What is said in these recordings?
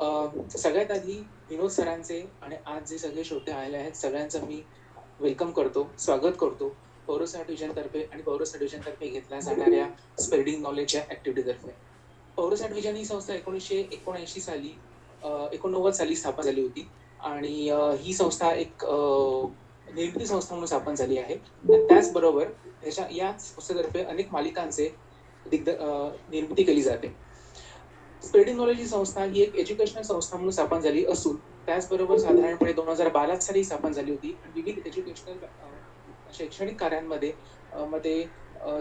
सगळ्यात आधी विनोद सरांचे आणि आज जे सगळे श्रोते आलेले आहेत सगळ्यांचं मी वेलकम करतो, स्वागत करतो पौरसाट विजनतर्फे आणि पौरसाट विजनतर्फे घेतल्या जाणाऱ्या स्प्रेडिंग नॉलेज या ॲक्टिव्हिटीतर्फे. पौरसाट विजन ही संस्था 1979 साली 89 साली स्थापन झाली होती आणि ही संस्था एक निर्मिती संस्था म्हणून स्थापन झाली आहे. आणि त्याचबरोबर या संस्थेतर्फे अनेक मालिकांचे निर्मिती केली जाते. स्प्रेडिंग नॉलेज ही संस्था ही एक एज्युकेशनल संस्था म्हणून स्थापन झाली असून त्याचबरोबर साधारणपणे 2012 साली स्थापन झाली होती आणि विविध एज्युकेशनल शैक्षणिक कार्यांमध्ये मध्ये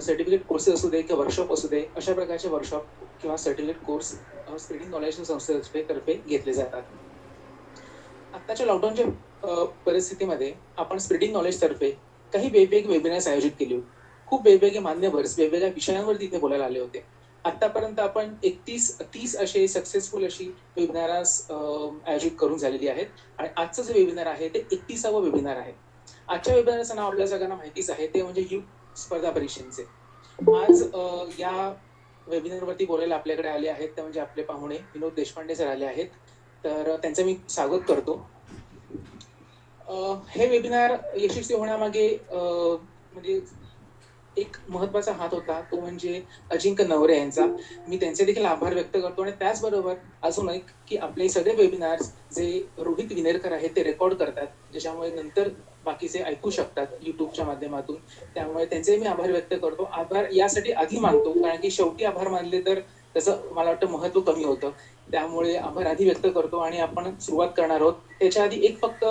सर्टिफिकेट कोर्सेस असू दे किंवा वर्कशॉप असू दे अशा प्रकारचे वर्कशॉप किंवा सर्टिफिकेट कोर्स स्प्रेडिंग नॉलेज संस्थेतर्फे घेतले जातात. आत्ताच्या लॉकडाऊनच्या परिस्थितीमध्ये आपण स्प्रेडिंग नॉलेज तर्फे काही वेगवेगळे वेबिनार्स आयोजित केले होते. खूप वेगवेगळे मान्यवर्स वेगवेगळ्या विषयांवरती इथे बोलायला आले होते. आतापर्यंत आपण 30 असे सक्सेसफुल अशी वेबिनार्स आयोजित करून झालेली आहेत आणि आजचं जे वेबिनार आहे ते 31वा वेबिनार आहे. आजच्या वेबिनारचं नाव आपल्या सगळ्यांना माहितीच आहे, ते म्हणजे युग स्पर्धा परीक्षांचे. आज या वेबिनारवरती बोलायला आपल्याकडे आले आहेत ते म्हणजे आपले पाहुणे विनोद देशपांडे सर आले आहेत, तर त्यांचं मी स्वागत करतो. हे वेबिनार यशस्वी होण्यामागे म्हणजे एक महत्वाचा हात होता, तो म्हणजे अजिंक्य नवरे यांचा. मी त्यांचे देखील आभार व्यक्त करतो आणि त्याचबरोबर अजून एक की आपले सगळे वेबिनार्स जे रोहित विनेरकर आहेत ते रेकॉर्ड करतात, ज्याच्यामुळे नंतर बाकीचे ऐकू शकतात युट्यूबच्या माध्यमातून. त्यामुळे त्यांचे मी आभार व्यक्त करतो. आभार यासाठी आधी मानतो कारण की शेवटी आभार मानले तर त्याचं मला वाटतं महत्व कमी होतं. त्यामुळे आभार आधी व्यक्त करतो आणि आपण सुरुवात करणार आहोत. त्याच्या आधी एक फक्त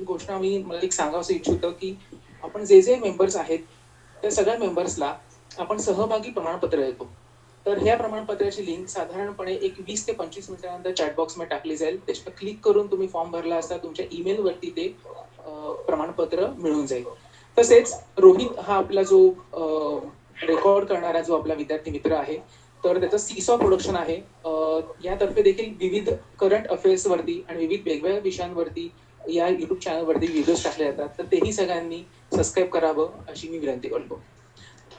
गोष्ट मला एक सांगावं इच्छितो की आपण जे मेंबर्स आहेत त्या सगळ्या मेंबर्सला आपण सहभागी प्रमाणपत्र देतो. तर ह्या प्रमाणपत्राची लिंक साधारणपणे एक 20 ते 25 मिनिटानंतर चॅटबॉक्समध्ये टाकली जाईल. त्याच्यावर क्लिक करून तुम्ही फॉर्म भरला असता तुमच्या ईमेलवरती ते प्रमाणपत्र मिळून जाईल. तसेच रोहित हा आपला जो रेकॉर्ड करणारा जो आपला विद्यार्थी मित्र आहे, तर त्याचं सीसॉ प्रोडक्शन आहे. यातर्फे देखील विविध करंट अफेअर्स वरती आणि विविध वेगवेगळ्या विषयांवरती या युट्यूब चॅनलवरती व्हिडिओज टाकले जातात, तर तेही सगळ्यांनी सबस्क्राईब करावं अशी मी विनंती करतो.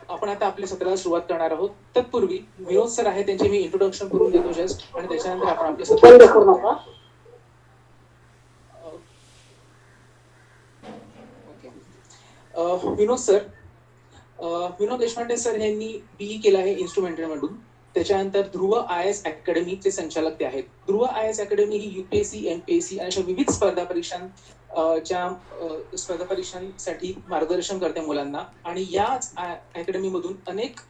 आपण आता आपल्या सत्राला सुरुवात करणार आहोत. तत्पूर्वी विनोद सर आहे त्यांचे मी इंट्रोडक्शन करून देतो जस्ट आणि त्याच्यानंतर आपण आपले सत्र. विनोद सर, विनोद देशपांडे सर यांनी बीई केलं आहे इन्स्ट्रुमेंटल मधून. त्याच्यानंतर ध्रुव IAS अकॅडमीचे संचालक ते आहेत. ध्रुव IAS अकॅडमी ही UPSC MPSC अशा विविध स्पर्धा परीक्षांसाठी मार्गदर्शन करते मुलांना आणि याच अकॅडमी मधून अनेक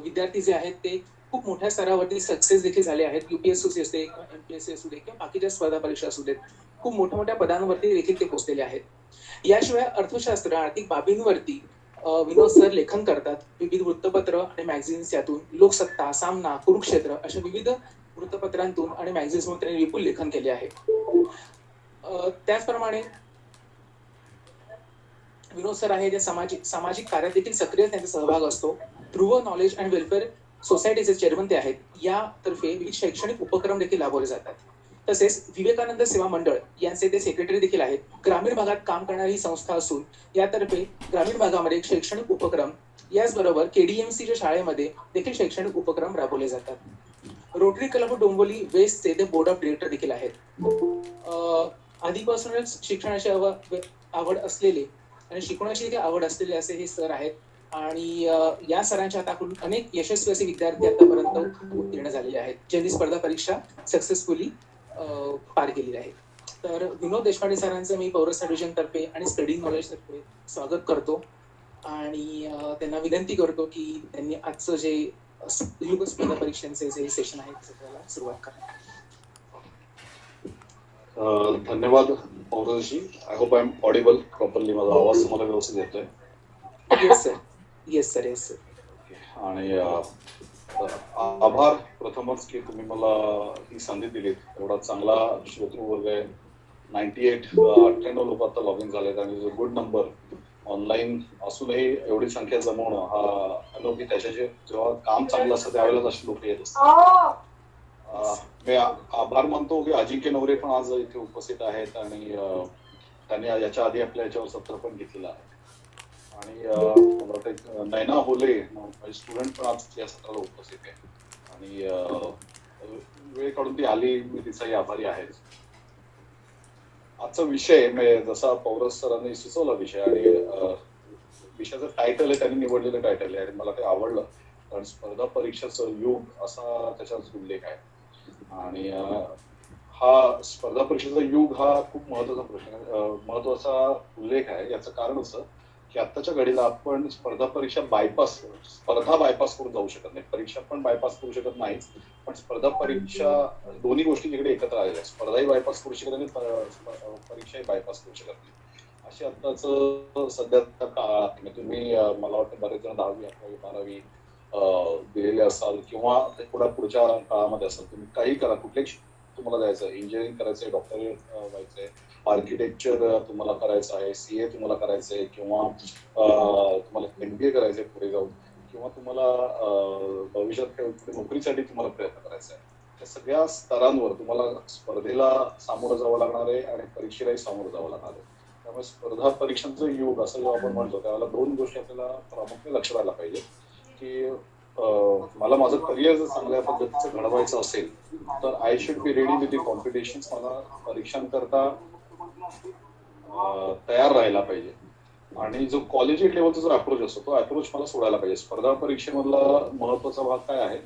विद्यार्थी जे आहेत ते खूप मोठ्या स्तरावरती सक्सेस देखील झाले आहेत. UPSC असू दे किंवा MPSC असू दे किंवा बाकीच्या स्पर्धा परीक्षा असू देत, खूप मोठ्या मोठ्या पदांवरती देखील ते पोहोचलेले आहेत. याशिवाय अर्थशास्त्र आर्थिक बाबींवरती विनोद सर लेखन करतात. विविध वृत्तपत्र आणि मॅगझिन्स यातून लोकसत्ता, सामना, कुरुक्षेत्र अशा विविध वृत्तपत्रांतून आणि मॅगझिन्समधून त्यांनी विपुल लेखन केले आहे. त्याचप्रमाणे विनोद सर आहे जे सामाजिक कार्यात देखील सक्रिय त्यांचा सहभाग असतो. ध्रुव नॉलेज अँड वेलफेअर सोसायटीचे चेअरमन ते आहेत. यातर्फे विविध शैक्षणिक उपक्रम देखील राबवले जातात. तसेच विवेकानंद सेवा मंडळ यांचे ते सेक्रेटरी देखील आहेत. ग्रामीण भागात काम करणारी ही संस्था असून यातर्फे ग्रामीण भागामध्ये शैक्षणिक उपक्रम, याचबरोबर KDMCच्या शाळेमध्ये देखील शैक्षणिक उपक्रम राबवले जातात. रोटरी क्लब डोंबिवली वेस्टचे ते बोर्ड ऑफ डिरेक्टर देखील आहेत. आधीपासूनच शिक्षणाची आवड असलेले आणि शिकवण्याची आवड असलेले असे हे सर आहेत आणि या सरांच्या हाताकडून अनेक यशस्वी असे विद्यार्थी आतापर्यंत उत्तीर्ण झालेले आहेत, ज्यांनी स्पर्धा परीक्षा सक्सेसफुली पार केलेली आहे. तर विनोद देशपांडे सरांचं मी पौरसाट विजनतर्फे आणि स्प्रेडिंग नॉलेज तर्फे स्वागत करतो आणि त्यांना विनंती करतो की त्यांनी आजचं जे युग स्पर्धा परीक्षांचे जे सेशन आहे त्याला सुरुवात करा. धन्यवाद पौरजी. I hope I am audible properly. माझा आवाज तुम्हाला व्यवस्थित येतोय? Yes sir. आणि आभार प्रथमच की तुम्ही मला ही संधी दिलीत. एवढा चांगला श्रोतृवर्ग आहे. 98 लोक आता लॉग इन झालेत आणि गुड नंबर. ऑनलाईन असूनही एवढी संख्या जमवणं हा अनोखी. त्याच्याचे जेव्हा काम चांगलं असतं त्यावेळेला अशी लोक येत असतात. मी आभार मानतो की अजिंक्य नवरे पण आज इथे उपस्थित आहेत आणि त्यांनी याच्या आधी आपल्या याच्यावर सत्र पण घेतलेलं आहे. आणि मला वाटतं नैना होले माझे स्टुडंट पण आज या सत्राला उपस्थित आहे आणि वेळ काढून ती आली, मी तिचाही आभारी आहे. आजचा विषय म्हणजे जसा पौरस सरांनी सुचवला विषय आणि विषयाचं टायटल आहे त्यांनी निवडलेलं टायटल आहे आणि मला ते आवडलं कारण स्पर्धा परीक्षाचं युग असा त्याच्यात उल्लेख आहे आणि हा स्पर्धा परीक्षेचा युग हा खूप महत्वाचा प्रश्न महत्वाचा उल्लेख आहे. याचं कारण असं की आत्ताच्या घडीला आपण स्पर्धा बायपास करून जाऊ शकत नाही. परीक्षा पण बायपास करू शकत नाही, पण स्पर्धा परीक्षा दोन्ही गोष्टी तिकडे एकत्र आलेल्या आहेत. स्पर्धाही बायपास करू शकत नाही, परीक्षाही बायपास करू शकत नाही. अशी आत्ताच सध्याच्या काळात तुम्ही मला वाटतं बरेच जण 10वी 11वी 12वी दिलेले असाल किंवा पुढच्या काळामध्ये असाल. तुम्ही काही करा, कुठले तुम्हाला जायचं, इंजिनिअरिंग करायचंय, डॉक्टरेट व्हायचंय, आर्किटेक्चर तुम्हाला करायचं आहे, सीए तुम्हाला करायचंय किंवा तुम्हाला एमबीए करायचंय पुढे जाऊन किंवा तुम्हाला भविष्यात नोकरीसाठी तुम्हाला प्रयत्न करायचा आहे. या सगळ्या स्तरांवर तुम्हाला स्पर्धेला सामोरं जावं लागणार आहे आणि परीक्षेलाही सामोरं जावं लागणार आहे. त्यामुळे स्पर्धा परीक्षांचं युग असं जेव्हा आपण म्हणतो त्यावेळेला दोन गोष्टी आपल्याला प्रामुख्याने लक्षात आल्या पाहिजे की मला माझं करिअर जर चांगल्या पद्धतीचं घडवायचं असेल तर I should be ready with the competition. मला परीक्षांकरता तयार राहायला पाहिजे आणि जो कॉलेजिएट लेवलचा जो अप्रोच असतो तो अप्रोच मला सोडायला पाहिजे. स्पर्धा परीक्षेमधला महत्वाचा भाग काय आहे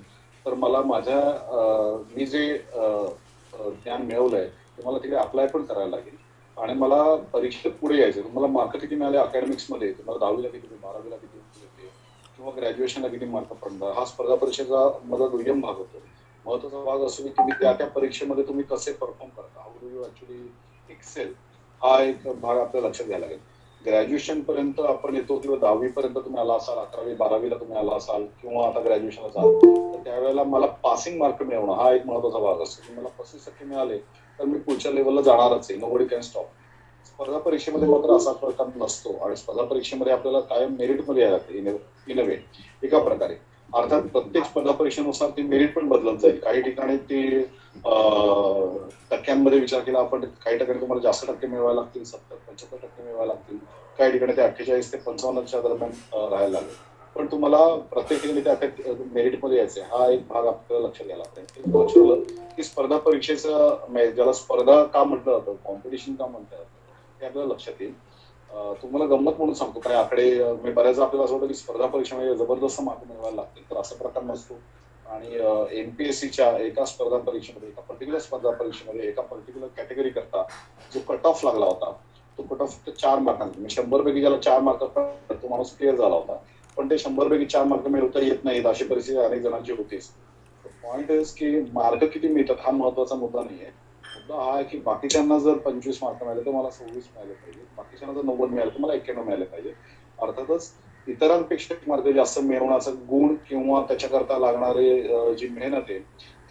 तर मला मी जे ज्ञान मिळवलंय ते मला तिकडे अप्लाय पण करायला लागेल आणि मला परीक्षेत पुढे यायचं. तुम्हाला मार्क किती मिळाले अकॅडमिक्स मध्ये, तुम्हाला 10वीला किती, 12वीला किती येते किंवा ग्रॅज्युएशनला किती मार्क पडणार, हा स्पर्धा परीक्षेचा माझा दुय्यम भाग होतो. महत्वाचा भाग असतो की तुम्ही त्या परीक्षेमध्ये तुम्ही कसे परफॉर्म करता, how do you actually excel, हा एक भाग आपल्याला लक्षात घ्यायला लागेल. ग्रॅज्युएशन पर्यंत आपण येतो किंवा 10वी पर्यंत तुम्ही आला असाल, 11वी 12वीला तुम्ही आला असाल किंवा आता ग्रॅज्युएशनला जाल तर त्यावेळेला मला पासिंग मार्क मिळवणं हा एक महत्वाचा भाग असतो. मला 35% मिळाले तर मी पुढच्या लेवलला जाणारच आहे. Nobody can stop. स्पर्धा परीक्षेमध्ये मात्र असा प्रकार नसतो आणि स्पर्धा परीक्षेमध्ये आपल्याला कायम मेरिटमध्ये यायला लागते इन अ वे एका प्रकारे. अर्थात प्रत्येक स्पर्धा परीक्षेनुसार ती मेरिट पण बदलत जाईल. काही ठिकाणी ती टक्क्यांमध्ये विचार केला आपण, काही ठिकाणी तुम्हाला जास्त टक्के मिळवायला लागतील, 70-75% मिळवायला लागतील, काही ठिकाणी ते 48 ते 55च्या दरम्यान राहायला लागेल. पण तुम्हाला प्रत्येक ठिकाणी त्या मेरिटमध्ये यायचंय हा एक भाग आपल्याला लक्षात घ्यायला लागतो. लक्षात की स्पर्धा परीक्षेचं ज्याला स्पर्धा का म्हटलं जातं, कॉम्पिटिशन का म्हणतात हे आपल्याला लक्षात येईल. तुम्हाला गंमत म्हणून सांगतो, काय आकडे मी बऱ्याच आपल्याला असं होतं की स्पर्धा परीक्षेमध्ये जबरदस्त मार्क मिळवायला लागतील, तर असा प्रकार नसतो. आणि एमपीएससीच्या एका स्पर्धा परीक्षेमध्ये, एका पर्टिक्युलर स्पर्धा परीक्षेमध्ये एका पर्टिक्युलर कॅटेगरी करता जो कट ऑफ लागला होता तो कट ऑफ फक्त 4 मार्कांचा, 100 पैकी ज्याला 4 मार्क तो माणूस क्लिअर झाला होता, पण ते 100 पैकी 4 मार्क मिळवता येत नाहीत अशी परिस्थिती अनेक जणांची होतीच. पॉइंट इज की मार्क किती मिळतात हा महत्वाचा मुद्दा नाहीये. मुद्दा हा आहे की बाकीच्यांना जर 25 मार्क मिळाले तर मला 26 मिळाले पाहिजे, बाकीच्यांना जर 90 मिळाले तर मला 91 मिळाले पाहिजे. अर्थातच इतरांपेक्षा मार्क जास्त मिळवण्याचा गुण किंवा त्याच्याकरता लागणारे जी मेहनत आहे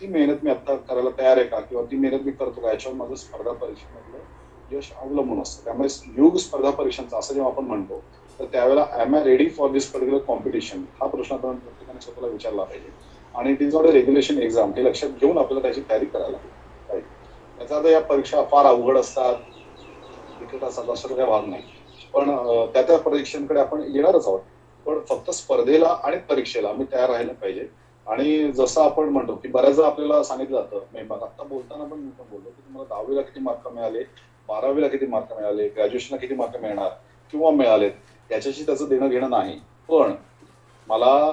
ती मेहनत मी आता करायला तयार आहे का किंवा ती मेहनत मी करतो का याच्यावर माझं स्पर्धा परीक्षेमधलं यश अवलंबून असतं. त्यामुळे युग स्पर्धा परीक्षांचा असं जेव्हा आपण म्हणतो तर त्यावेळेला am I ready for this particular competition हा प्रश्न आपण प्रत्येकाने स्वतःला विचारला पाहिजे आणि it is not a regulation exam हे लक्षात घेऊन आपल्याला त्याची तयारी करायला पाहिजे. याचा आता या परीक्षा फार अवघड असतात, तिकीट असतात असं काही भाग नाही, पण त्या परीक्षांकडे आपण येणारच आहोत. पण फक्त स्पर्धेला आणि परीक्षेला आम्ही तयार राहायला पाहिजे. आणि जसं आपण म्हणतो की बऱ्याचदा आपल्याला सांगितलं जातं, आता बोलताना पण मी पण बोललो की तुम्हाला 10वीला किती मार्क मिळाले, 12वीला किती मार्क मिळाले, ग्रॅज्युएशनला किती मार्क मिळणार किंवा मिळालेत याच्याशी त्याचं देणं घेणं नाही, पण मला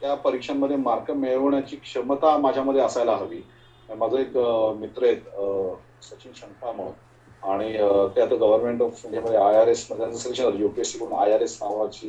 त्या परीक्षांमध्ये मार्क मिळवण्याची क्षमता माझ्यामध्ये असायला हवी. माझा एक मित्र आहेत सचिन शंका म्हणून, आणि ते आता गव्हर्नमेंट ऑफ इंडियामध्ये IRS मध्ये सिलेक्शन झालं. युपीएससी कडून IRS नावाची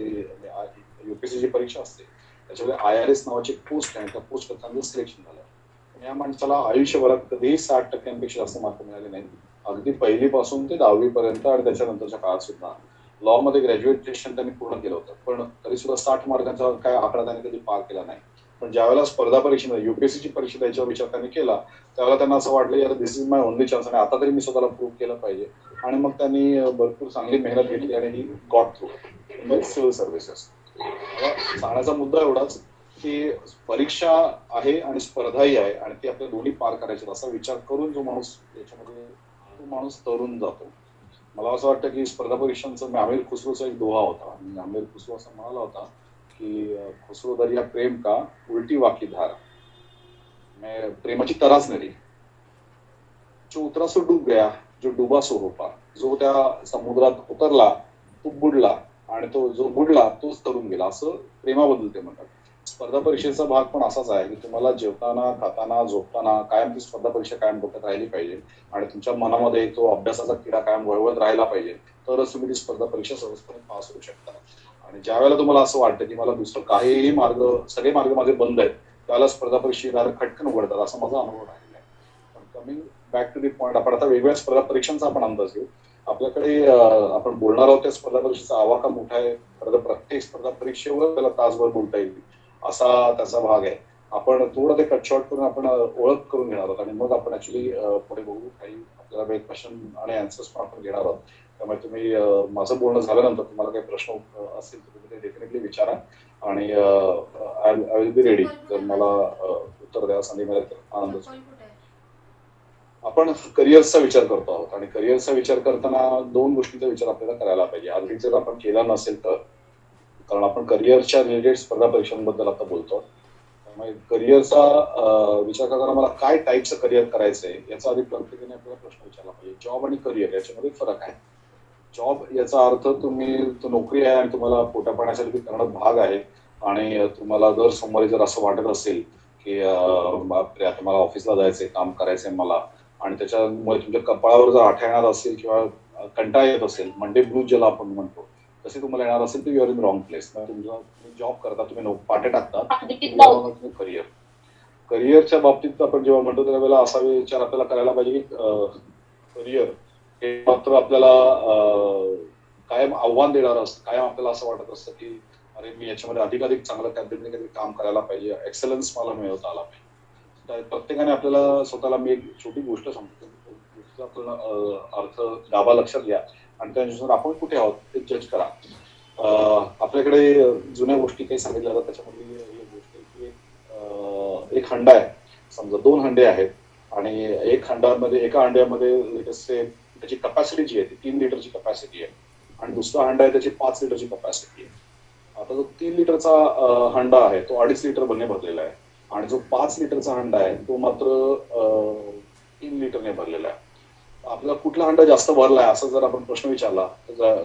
युपीएससी परीक्षा असते त्याच्यामध्ये IRS नावाची पोस्ट आहे, त्या पोस्ट त्यांचं सिलेक्शन झालं. या माणसाला आयुष्यभरात कधीही 60% जास्त मार्क मिळाले नाही, अगदी पहिलीपासून ते 10वी पर्यंत आणि त्याच्यानंतरच्या काळात सुद्धा. लॉ मध्ये ग्रॅज्युएशन त्यांनी पूर्ण केलं होतं, पण तरी सुद्धा 60 मार्कांचा काय आकडा त्यांनी कधी पार केला नाही. पण ज्यावेळेला स्पर्धा परीक्षेमध्ये युपीएससीची परीक्षा द्यायचा विचार त्यांनी केला त्यावेळेला त्यांना असं वाटलं यार दिस इज माय ओनली चान्स आणि आता तरी मी स्वतःला प्रूव्ह केलं पाहिजे. आणि मग त्यांनी भरपूर चांगली मेहनत घेतली आणि he got through civil services. सांगण्याचा मुद्दा एवढाच की परीक्षा आहे आणि स्पर्धाही आहे आणि ती आपल्या दोन्ही पार करायची असा विचार करून जो माणूस याच्यामध्ये तो माणूस तरुण जातो. मला असं वाटतं की स्पर्धा परीक्षांचं आमिर खुसरोचा एक दोहा होता आणि आमिर खुसरो असं म्हणाला होता की खुसरो दरिया प्रेम का उलटी वाकी धार. प्रेमाची तराच नेली. जो उतरा सो डूब गया, जो डुबा सो होता. जो त्या समुद्रात उतरला तो बुडला आणि तो जो बुडला तोच तरुण गेला, असं प्रेमाबद्दल ते म्हणतात. स्पर्धा परीक्षेचा भाग पण असाच आहे की तुम्हाला जेवताना, खाताना, झोपताना कायम ती स्पर्धा परीक्षा कायम डोक्यात राहिली पाहिजे आणि तुमच्या मनामध्ये तो अभ्यासाचा किडा कायम वळवत राहिला पाहिजे, तरच तुम्ही ती स्पर्धा परीक्षा सहजपणे पास होऊ शकता. आणि ज्या वेळेला तुम्हाला असं वाटतं की मला दुसरं काहीही मार्ग, सगळे मार्ग माझे बंद आहेत, त्याला स्पर्धा परीक्षेला खटकन उघडतात, असा माझा अनुभव राहिला आहे. पण coming back to the point, आपण आता वेगवेगळ्या स्पर्धा परीक्षांचा आपण अंदाज घेऊ. आपल्याकडे आपण बोलणार आहोत त्या स्पर्धा परीक्षेचा आवाका मोठा आहे. खरं तर प्रत्येक स्पर्धा परीक्षेवर त्याला तासभर बोलता येईल असा त्याचा भाग आहे. आपण थोडं ते कट शॉर्ट करून आपण ओळख करून घेणार आहोत आणि मग आपण ऍक्च्युली पुढे बघू. काही आपल्याला वेग क्वेश्चन आणि आन्सर्स पण आपण घेणार आहोत. त्यामुळे तुम्ही माझं बोलणं झाल्यानंतर तुम्हाला काही प्रश्न असतील तर तुम्ही ते डेफिनेटली विचारा आणि आय विल बी रेडी. जर मला उत्तर द्यायला संधी मिळेल तर आनंदच. आपण करिअरचा विचार करतो आहोत आणि करिअरचा विचार करताना दोन गोष्टींचा विचार आपल्याला करायला पाहिजे. आधी जर आपण केला नसेल तर, कारण आपण करिअरच्या रिलेटेड स्पर्धा परीक्षांबद्दल आता बोलतो. त्यामुळे करिअरचा विचार करताना मला काय टाईपचं करिअर करायचंय याचा आधी प्रत्येकाने आपल्याला प्रश्न विचारला पाहिजे. जॉब आणि करिअर याच्यामध्ये फरक आहे. जॉब याचा अर्थ तुम्ही नोकरी आहे आणि तुम्हाला पोटा पाण्यासाठी करणं भाग आहे आणि तुम्हाला दर सोमवारी जर असं वाटत असेल की बापरे आता मला ऑफिसला जायचंय, काम करायचंय मला, आणि त्याच्यामुळे तुमच्या कपाळावर जर आठ्या येणार असेल किंवा कंटाळा येत असेल, मंडे ब्लूज ज्याला आपण म्हणतो, तसे तुम्हाला येणार असेल तर you are in wrong place. तुम्ही जॉब करता, तुम्ही पाटे टाकता, तुम्ही करिअरच्या बाबतीत आपण जेव्हा म्हणतो त्यावेळेला असा विचार आपल्याला करायला पाहिजे की करिअर हे मात्र आपल्याला कायम आव्हान देणार असतं. कायम आपल्याला असं वाटत असतं की अरे मी याच्यामध्ये अधिकाधिक चांगल्या पद्धतीने काम करायला पाहिजे, एक्सलन्स मला मिळवता आला पाहिजे. प्रत्येकाने आपल्याला स्वतःला, मी एक छोटी गोष्ट सांगतो, गोष्टीचा आपल्याला अर्थ गाभा लक्षात घ्या आणि त्यानुसार आपण कुठे आहोत ते जज करा. आपल्याकडे जुन्या गोष्टी काही सांगितल्या जातात, त्याच्यामधली एक गोष्ट की एक हंडा आहे. समजा दोन हंडे आहेत आणि एका हंड्यामध्ये त्याची कपॅसिटी जी आहे ती 3 लिटरची कपॅसिटी आहे आणि दुसरा हंडा आहे त्याची 5 लिटरची कपॅसिटी आहे. आता जो 3 लिटरचा हंडा आहे तो 2.5 लिटर भरलेला आहे आणि जो 5 लिटरचा हंडा आहे तो मात्र 3 लिटरने भरलेला आहे. आपला कुठला हंडा जास्त भरलाय असा जर आपण प्रश्न विचारला तर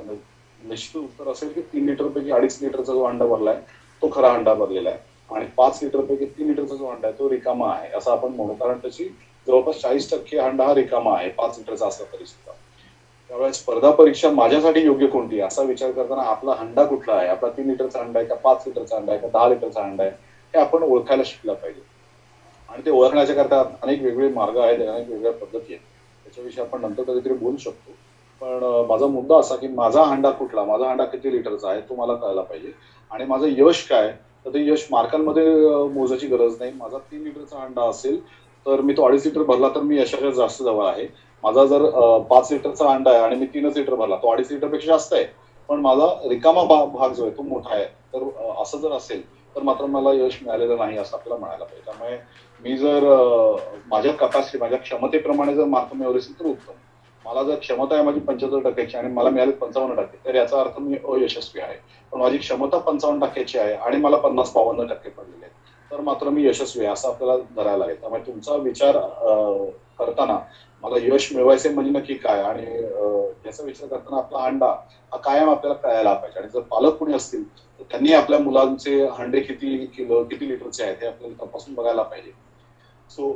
निश्चित उत्तर असेल की 3 लिटर पैकी 2.5 लिटरचा जो हंडा भरलाय तो खरा हंडा भरलेला आहे आणि 5 लिटर पैकी 3 लिटरचा जो हंडा आहे तो रिकामा आहे असं आपण म्हणू. कारण त्याची जवळपास 40% हंडा हा रिकामा आहे 5 लिटरचा असला तरी सुद्धा. त्यावेळेस स्पर्धा परीक्षा माझ्यासाठी योग्य कोणती असा विचार करताना आपला हंडा कुठला आहे, आपला 3 लिटरचा हंडा आहे का 5 लिटरचा हंडा आहे का 10 लिटरचा हंडा आहे, हे आपण ओळखायला शिकला पाहिजे. आणि ते ओळखण्याच्या करता अनेक वेगवेगळे मार्ग आहेत, अनेक वेगळ्या पद्धती आहेत, त्याच्याविषयी आपण नंतर कधीतरी बोलू शकतो. पण माझा मुद्दा असा की माझा हंडा कुठला, माझा हंडा किती लिटरचा आहे तो मला कळायला पाहिजे आणि माझं यश काय, तर ते यश मार्कांमध्ये मोजायची गरज नाही. माझा 3 लिटरचा हंडा असेल तर मी तो 2.5 लिटर भरला तर मी यशाच्या जास्त जवळ आहे. माझा जर 5 लिटरचा हंडा आहे आणि मी 3 लिटर भरला तो 2.5 लिटर पेक्षा जास्त आहे, पण माझा रिकामा भाग जो आहे तो मोठा आहे. तर असं जर असेल तर मात्र मला यश मिळालेलं नाही असं आपल्याला म्हणायला पाहिजे. त्यामुळे मी जर माझ्या कपॅसिटी, माझ्या क्षमतेप्रमाणे जर मार्क मिळवले असेल तर उत्तम. मला जर क्षमता आहे माझी 75% आणि मला मिळाले 55% तर याचा अर्थ मी अयशस्वी आहे. पण माझी क्षमता 55% आहे आणि मला 50-52% पडलेले आहेत तर मात्र मी यशस्वी आहे असं आपल्याला धरायला लागेल. त्यामुळे तुमचा विचार करताना मला यश मिळवायचे म्हणजे नक्की काय आणि याचा विचार करताना आपला हंडा हा कायम आपल्याला कळायला पाहिजे. आणि जर पालक कोणी असतील तर त्यांनी आपल्या मुलांचे हंडे किती लिटरचे आहेत हे आपल्याला तपासून बघायला पाहिजे. सो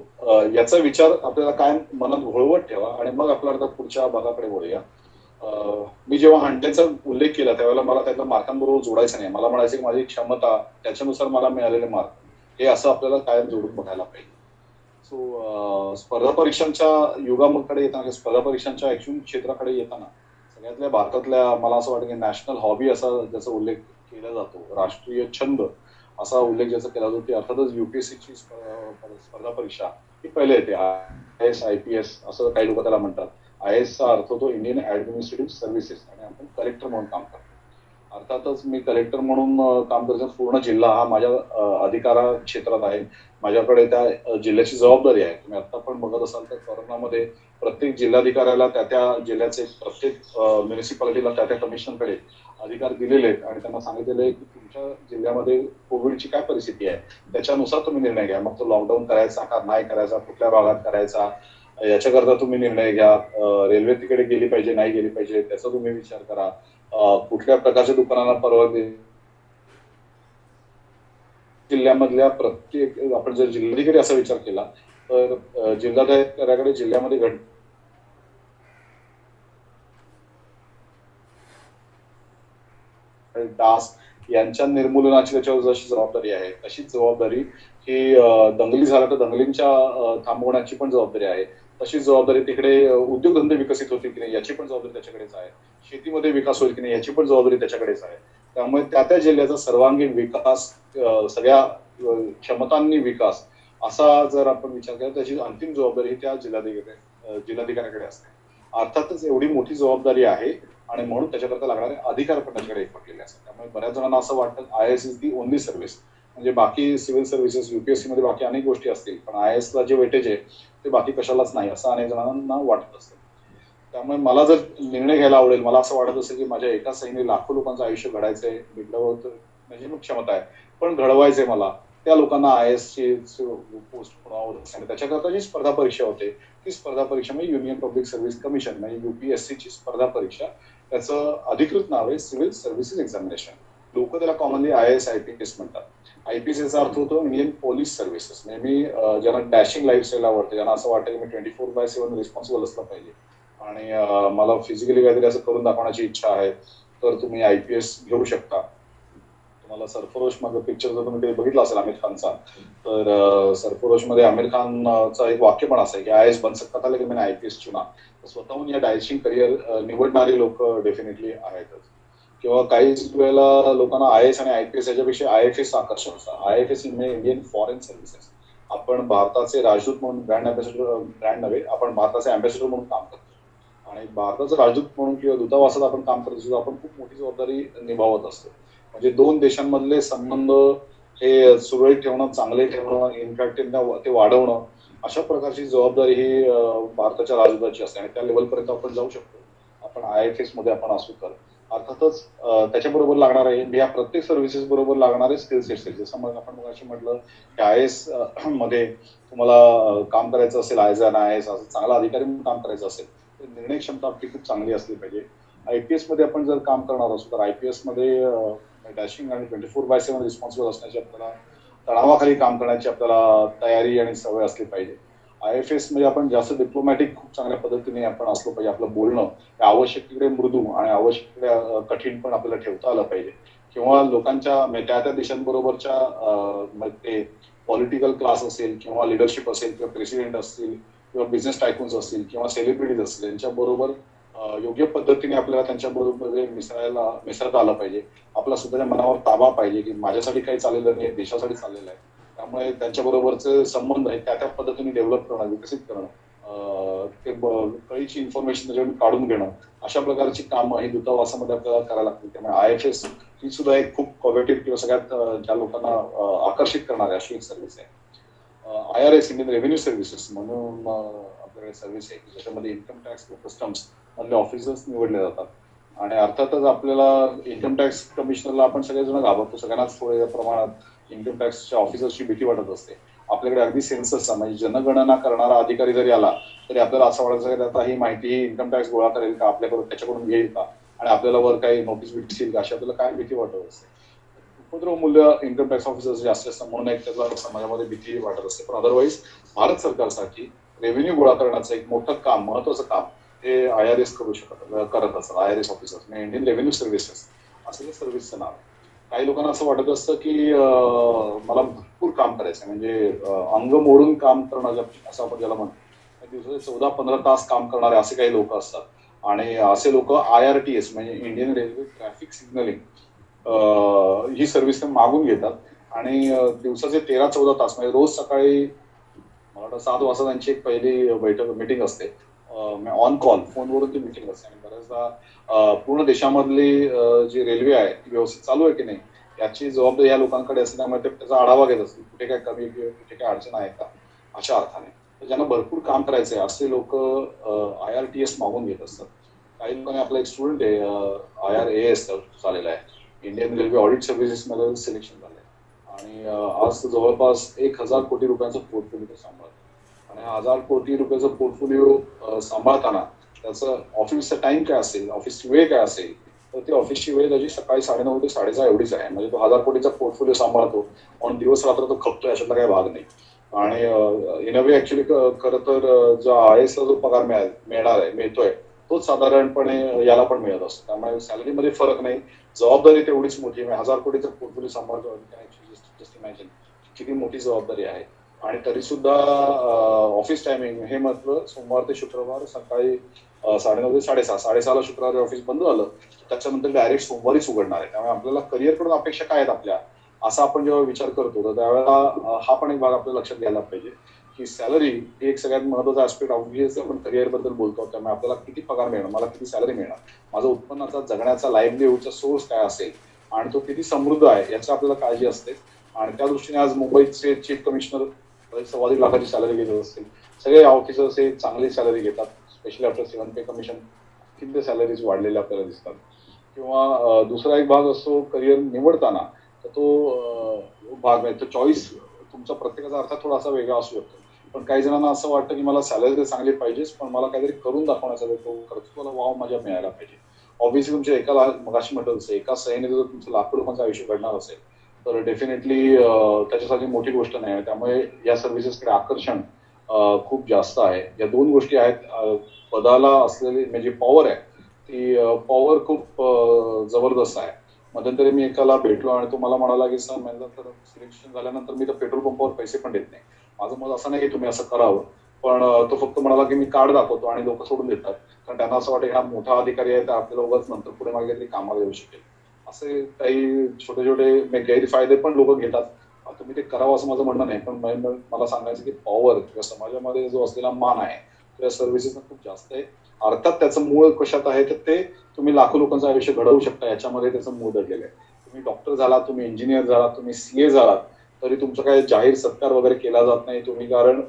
याचा विचार आपल्याला कायम मनात घोळवत ठेवा आणि मग आपल्याला पुढच्या भागाकडे वळूया. मी जेव्हा हंड्याचा उल्लेख केला त्यावेळेला मला त्यातल्या मार्कांबरोबर जोडायचं नाही. मला म्हणायचं की माझी क्षमता त्याच्यानुसार मला मिळालेले मार्क हे असं आपल्याला कायम जोडून बघायला पाहिजे. सो स्पर्धा परीक्षांच्या युगाकडे येताना, स्पर्धा परीक्षांच्या ऍक्च्युअल क्षेत्राकडे येताना सगळ्यातल्या भारतातल्या मला असं वाटतं की नॅशनल हॉबी असा ज्याचा उल्लेख केला जातो, राष्ट्रीय छंद असा उल्लेख ज्याचा केला जातो ती अर्थातच युपीएससीची स्पर्धा परीक्षा ही पहिले येते. IAS IPS असं काही लोक त्याला म्हणतात. IAS चा अर्थ होतो इंडियन ऍडमिनिस्ट्रेटिव्ह सर्व्हिसेस आणि आपण कलेक्टर म्हणून काम करतो. अर्थातच मी कलेक्टर म्हणून काम करतो. पूर्ण जिल्हा हा माझ्या अधिकार क्षेत्रात आहे. माझ्याकडे त्या जिल्ह्याची जबाबदारी आहे. तुम्ही आता पण बघत असाल तर कोरोनामध्ये प्रत्येक जिल्हाधिकाऱ्याला त्या जिल्ह्याचे प्रत्येक म्युनिसिपालिटीला त्या कमिशनरकडे अधिकार दिलेले आहेत आणि त्यांना सांगितलेलं आहे की तुमच्या जिल्ह्यामध्ये कोविडची काय परिस्थिती आहे त्याच्यानुसार तुम्ही निर्णय घ्या. मग तो लॉकडाऊन करायचा का नाही करायचा, कुठल्या भागात करायचा, याच्याकरता तुम्ही निर्णय घ्या. रेल्वे तिकडे गेली पाहिजे नाही गेली पाहिजे त्याचा तुम्ही विचार करा. कुठल्या प्रकारच्या दुकानांना परवानगी, जिल्ह्यामधल्या प्रत्येक, आपण जर जिल्हाधिकारी असा विचार केला तर जिल्हाधिकाऱ्याकडे जिल्ह्यामध्ये डास यांच्या निर्मूलनाची त्याच्यावर जशी जबाबदारी आहे तशीच जबाबदारी ही दंगली झाला तर दंगलींच्या थांबवण्याची पण जबाबदारी आहे. तशीच जबाबदारी तिकडे उद्योगधंदे विकसित होतील की नाही याची पण जबाबदारी त्याच्याकडेच आहे. शेतीमध्ये विकास होईल की नाही याची पण जबाबदारी त्याच्याकडेच आहे. त्यामुळे त्या जिल्ह्याचा सर्वांगीण विकास, सगळ्या क्षमतांनी विकास असा जर आपण विचार केला त्याची अंतिम जबाबदारी त्या जिल्हाधिकाऱ्याकडे असते. अर्थातच एवढी मोठी जबाबदारी आहे आणि म्हणून त्याच्याकरता लागणारे अधिकार पण त्याच्याकडे एकवटलेले असतात. त्यामुळे बऱ्याच जणांना असं वाटतं IAS is the only service. म्हणजे बाकी सिव्हिल सर्व्हिसेस UPSC मध्ये बाकी अनेक गोष्टी असतील पण IAS ला जे वेटेज आहे ते बाकी कशालाच नाही असं अनेक जणांना वाटत असतं. त्यामुळे मला जर निर्णय घ्यायला आवडेल, मला असं वाटत असेल की माझ्या एका सहीने लाखो लोकांचं आयुष्य घडायचंय, बिघडवत म्हणजे मग क्षमता आहे पण घडवायचंय मला, त्या लोकांना IAS ची पोस्ट होत असते आणि त्याच्याकरता जी स्पर्धा परीक्षा होते ती स्पर्धा परीक्षा म्हणजे युनियन पब्लिक सर्व्हिस कमिशन म्हणजे UPSC ची स्पर्धा परीक्षा. त्याचं अधिकृत नाव आहे सिव्हिल सर्व्हिसेस एक्झामिनेशन. लोक त्याला कॉमनली IAS IPS म्हणतात. IPS याचा अर्थ होतो इंडियन पोलीस सर्व्हिसेस. म्हणजे मी ज्यांना डॅशिंग लाईफस्टाईल आवडते, ज्यांना असं वाटतं की मी 24/7 रिस्पॉन्सिबल असलं पाहिजे आणि मला फिजिकली काहीतरी असं करून दाखवण्याची इच्छा आहे तर तुम्ही IPS घेऊ शकता. तुम्हाला सरफरोश माझं पिक्चर जर तुम्ही कधी बघितलं असेल आमिर खानचा, तर सरफरोश मध्ये आमिर खानचा एक वाक्य पण असं आहे की IAS बन सकता था लेकिन मैंने IPS चुना. स्वतःहून या डॅशिंग करिअर निवडणारी लोक डेफिनेटली आहेतच. किंवा काही वेळेला लोकांना IAS आणि IPS याच्यापेक्षा IFS आकर्षण असतं. IFS म्हणजे इंडियन फॉरेन सर्व्हिसेस. आपण भारताचे राजदूत म्हणून, ब्रँड नव्हे, आपण भारताचे अँबॅसेडर म्हणून काम करतो आणि भारताचं राजदूत म्हणून किंवा दूतावासात आपण काम करत असतो. आपण खूप मोठी जबाबदारी निभावत असतो. म्हणजे दोन देशांमधले संबंध हे सुरळीत ठेवणं, चांगले ठेवणं, इनफॅक्ट ते वाढवणं, अशा प्रकारची जबाबदारी ही भारताच्या राजदूताची असते आणि त्या लेवलपर्यंत आपण जाऊ शकतो. आपण IFS मध्ये आपण असू तर अर्थातच त्याच्याबरोबर लागणार आहे या प्रत्येक सर्व्हिसेस बरोबर लागणारे स्किल सेट्स आहेत. जसं मग आपण मगाशी म्हटलं की IAS मध्ये तुम्हाला काम करायचं असेल, IAS असं चांगला अधिकारी म्हणून काम करायचं असेल तर निर्णय क्षमता आपली खूप चांगली असली पाहिजे. IPS मध्ये आपण जर काम करणार असू तर IPS मध्ये डॅशिंग आणि 24/7 रिस्पॉन्सिबल असण्याची, आपल्याला तणावाखाली काम करण्याची आपल्याला तयारी आणि सवय असली पाहिजे. IFS मध्ये आपण जास्त डिप्लोमॅटिक खूप चांगल्या पद्धतीने आपण असलो पाहिजे. आपलं बोलणं आवश्यक तिकडे मृदू आणि आवश्यक तिकडे कठीण पण आपल्याला ठेवता आलं पाहिजे. किंवा लोकांच्या त्या देशांबरोबरच्या ते पॉलिटिकल क्लास असेल किंवा लिडरशिप असेल किंवा प्रेसिडेंट असतील किंवा बिझनेस टायकून्स असतील किंवा सेलिब्रिटीज असतील यांच्याबरोबर योग्य पद्धतीने आपल्याला त्यांच्याबरोबर मिसळता आलं पाहिजे. आपला स्वतःच्या मनावर ताबा पाहिजे की माझ्यासाठी काही चाललेलं नाही, देशासाठी चाललेलं आहे. त्यामुळे त्यांच्याबरोबरचे संबंध आहे त्या पद्धतीने डेव्हलप करणं, विकसित करणं, ते कळीची इन्फॉर्मेशन त्याच्याकडून काढून घेणं, अशा प्रकारची कामं ही दूतावासामध्ये आपल्याला करायला लागतील. त्यामुळे IFS ही सुद्धा एक खूप कॉम्पिटिटिव्ह किंवा सगळ्यात ज्या लोकांना आकर्षित करणारी अशी एक सर्व्हिस आहे. IRS इंडियन रेव्हेन्यू सर्व्हिसेस म्हणून आपल्याकडे सर्व्हिस आहे ज्याच्यामध्ये इन्कम टॅक्स कस्टम्स मधले ऑफिसर्स निवडले जातात. आणि अर्थातच आपल्याला इन्कम टॅक्स कमिशनरला आपण सगळेजण घाबरतो, सगळ्यांनाच थोड्या प्रमाणात इन्कम टॅक्सच्या ऑफिसर्सची भीती वाटत असते. आपल्याकडे अगदी सेन्ससचा म्हणजे जनगणना करणारा अधिकारी जरी आला तरी आपल्याला असं वाटायचं की आता ही माहिती इन्कम टॅक्स गोळा करेल का, आपल्याकडून त्याच्याकडून घेईल का आणि आपल्याला वर काही नोटीस भेटतील का, अशी आपल्याला काय भीती वाटत असते. उपद्रव मूल्य इन्कम टॅक्स ऑफिसर्स जास्त असतात म्हणून एक त्याला समाजामध्ये भीती वाटत असते. पण अदरवाईज भारत सरकारसाठी रेव्हेन्यू गोळा करण्याचं एक मोठं काम, महत्वाचं काम हे IRS करत असतात. IRS ऑफिसर्स म्हणजे इंडियन रेव्हेन्यू सर्व्हिसेस असं ते सर्व्हिसचं नाव. काही लोकांना असं वाटत असतं की मला भरपूर काम करायचं म्हणजे अंग मोडून काम करणं असं आपण ज्याला म्हणतो. दिवसाचे 14-15 तास काम करणारे असे काही लोक असतात आणि असे लोक IRTS म्हणजे इंडियन रेल्वे ट्रॅफिक सिग्नलिंग ही सर्व्हिस मागून घेतात आणि दिवसाचे 13-14 तास म्हणजे रोज सकाळी मला वाटतं 7 वाजता त्यांची एक पहिली मीटिंग असते. ऑन कॉल फोनवरून ती मिटिंग असते आणि बऱ्याचदा पूर्ण देशामधली जी रेल्वे आहे ती व्यवस्थित चालू आहे की नाही याची जबाबदारी या लोकांकडे असल्यामुळे ते त्याचा आढावा घेत असतील कुठे काय कमी किंवा कुठे काय अडचण आहे का अशा अर्थाने. तर ज्यांना भरपूर काम करायचं आहे असे लोक IRTS मागून घेत असतात. काही लोकांनी आपला एक स्टुडंट आहे IRAS झालेला आहे, इंडियन रेल्वे ऑडिट सर्व्हिसेस मध्ये सिलेक्शन झालंय आणि आज जवळपास 1,000 कोटी रुपयांचा पोर्टफोलिओ सांभाळतो आणि 1,000 कोटी रुपयाचा पोर्टफोलिओ सांभाळताना त्याचं ऑफिसचा टाइम काय असेल, ऑफिसची वेळ काय असेल, तर ती ऑफिसची वेळ त्याची सकाळी 9:30 ते 6:30 एवढीच आहे. म्हणजे तो 1,000 कोटीचा पोर्टफोलिओ सांभाळतो पण दिवस रात्र तो खपतो याच्यातला काही भाग नाही. आणि इन अ वे ऍक्च्युली खरं तर जो IAS ला जो पगार मिळतोय तोच साधारणपणे याला पण मिळत असतो. त्यामुळे सॅलरीमध्ये फरक नाही, जबाबदारी तेवढीच मोठी. 1,000 कोटीचा पोर्टफोलिओ सांभाळतो, जस्ट इमॅजिन किती मोठी जबाबदारी आहे. आणि तरी सुद्धा ऑफिस टायमिंग हे मात्र सोमवार ते शुक्रवार सकाळी 9:30 ते 6:30. 6:30ला शुक्रवारी ऑफिस बंद झालं त्याच्यानंतर डायरेक्ट सोमवारीच उघडणार आहे. त्यामुळे आपल्याला करिअरकडून अपेक्षा काय आहेत आपल्या असा आपण जेव्हा विचार करतो तर त्यावेळेला हा पण एक भाग आपल्या लक्षात घ्यायला पाहिजे की सॅलरी ही एक सगळ्यात महत्वाचा ऍस्पेक्ट. ऑब्व्हियसली आपण करिअर बद्दल बोलतो त्यामुळे आपल्याला किती पगार मिळणार, मला किती सॅलरी मिळणार, माझा उत्पन्नाचा जगण्याचा लाईव्हलीहूडचा सोर्स काय असेल आणि तो किती समृद्ध आहे याची आपल्याला काळजी असते. आणि त्या दृष्टीने आज मुंबईचे चीफ कमिशनर 1.25 लाखाची सॅलरी घेत असतील, सगळे ऑफिसर्स हे चांगली सॅलरी घेतात. स्पेशली आफ्टर 7 पे कमिशन किती सॅलरीज वाढलेल्या आपल्याला दिसतात. किंवा दुसरा एक भाग असतो करिअर निवडताना तर तो भाग आहे तो चॉईस तुमचा प्रत्येकाचा अर्थ थोडासा वेगळा असू शकतो. पण काही जणांना असं वाटतं की मला सॅलरी तर चांगली पाहिजेच पण मला काहीतरी करून दाखवण्याचा तो कर्तृत्वाला वाव माझ्या मिळायला पाहिजे. ऑब्व्हियसली तुमच्या मगाशी म्हटलं जसं एका सहीने जर तुमचं लाखो लोकांचं आयुष्य घडणार असेल तर डेफिनेटली त्याच्यासाठी मोठी गोष्ट नाही आहे. त्यामुळे या सर्व्हिसेसकडे आकर्षण खूप जास्त आहे. या दोन गोष्टी आहेत, पदाला असलेली म्हणजे पॉवर आहे ती पॉवर खूप जबरदस्त आहे. मध्यंतरी मी एकाला भेटलो आणि तो मला म्हणाला की सर तर सिलेक्शन झाल्यानंतर मी तर पेट्रोल पंपावर पैसे पण देत नाही. माझं मत असं नाही की तुम्ही असं करावं पण तो फक्त म्हणाला की मी कार्ड दाखवतो आणि लोक सोडून देतात कारण त्यांना असं वाटतं की हा मोठा अधिकारी आहे तर आपल्याला उगाच नंतर पुढे मागे तरी कामाला येऊ शकेल. असे काही छोटे छोटे गैरफायदे पण लोक घेतात. तुम्ही ते करावं असं माझं म्हणणं नाही पण मला सांगायचं की पॉवर किंवा समाजामध्ये जो असलेला मान आहे त्या सर्व्हिसेस खूप जास्त आहे. अर्थात त्याचं मूळ कशात आहे तर ते तुम्ही लाखो लोकांचं आयुष्य घडवू शकता याच्यामध्ये त्याचं मूळ दडलेलं आहे. तुम्ही डॉक्टर झाला, तुम्ही इंजिनियर झाला, तुम्ही CA झालात तरी तुमचा काही जाहीर सत्कार वगैरे केला जात नाही. तुम्ही कारण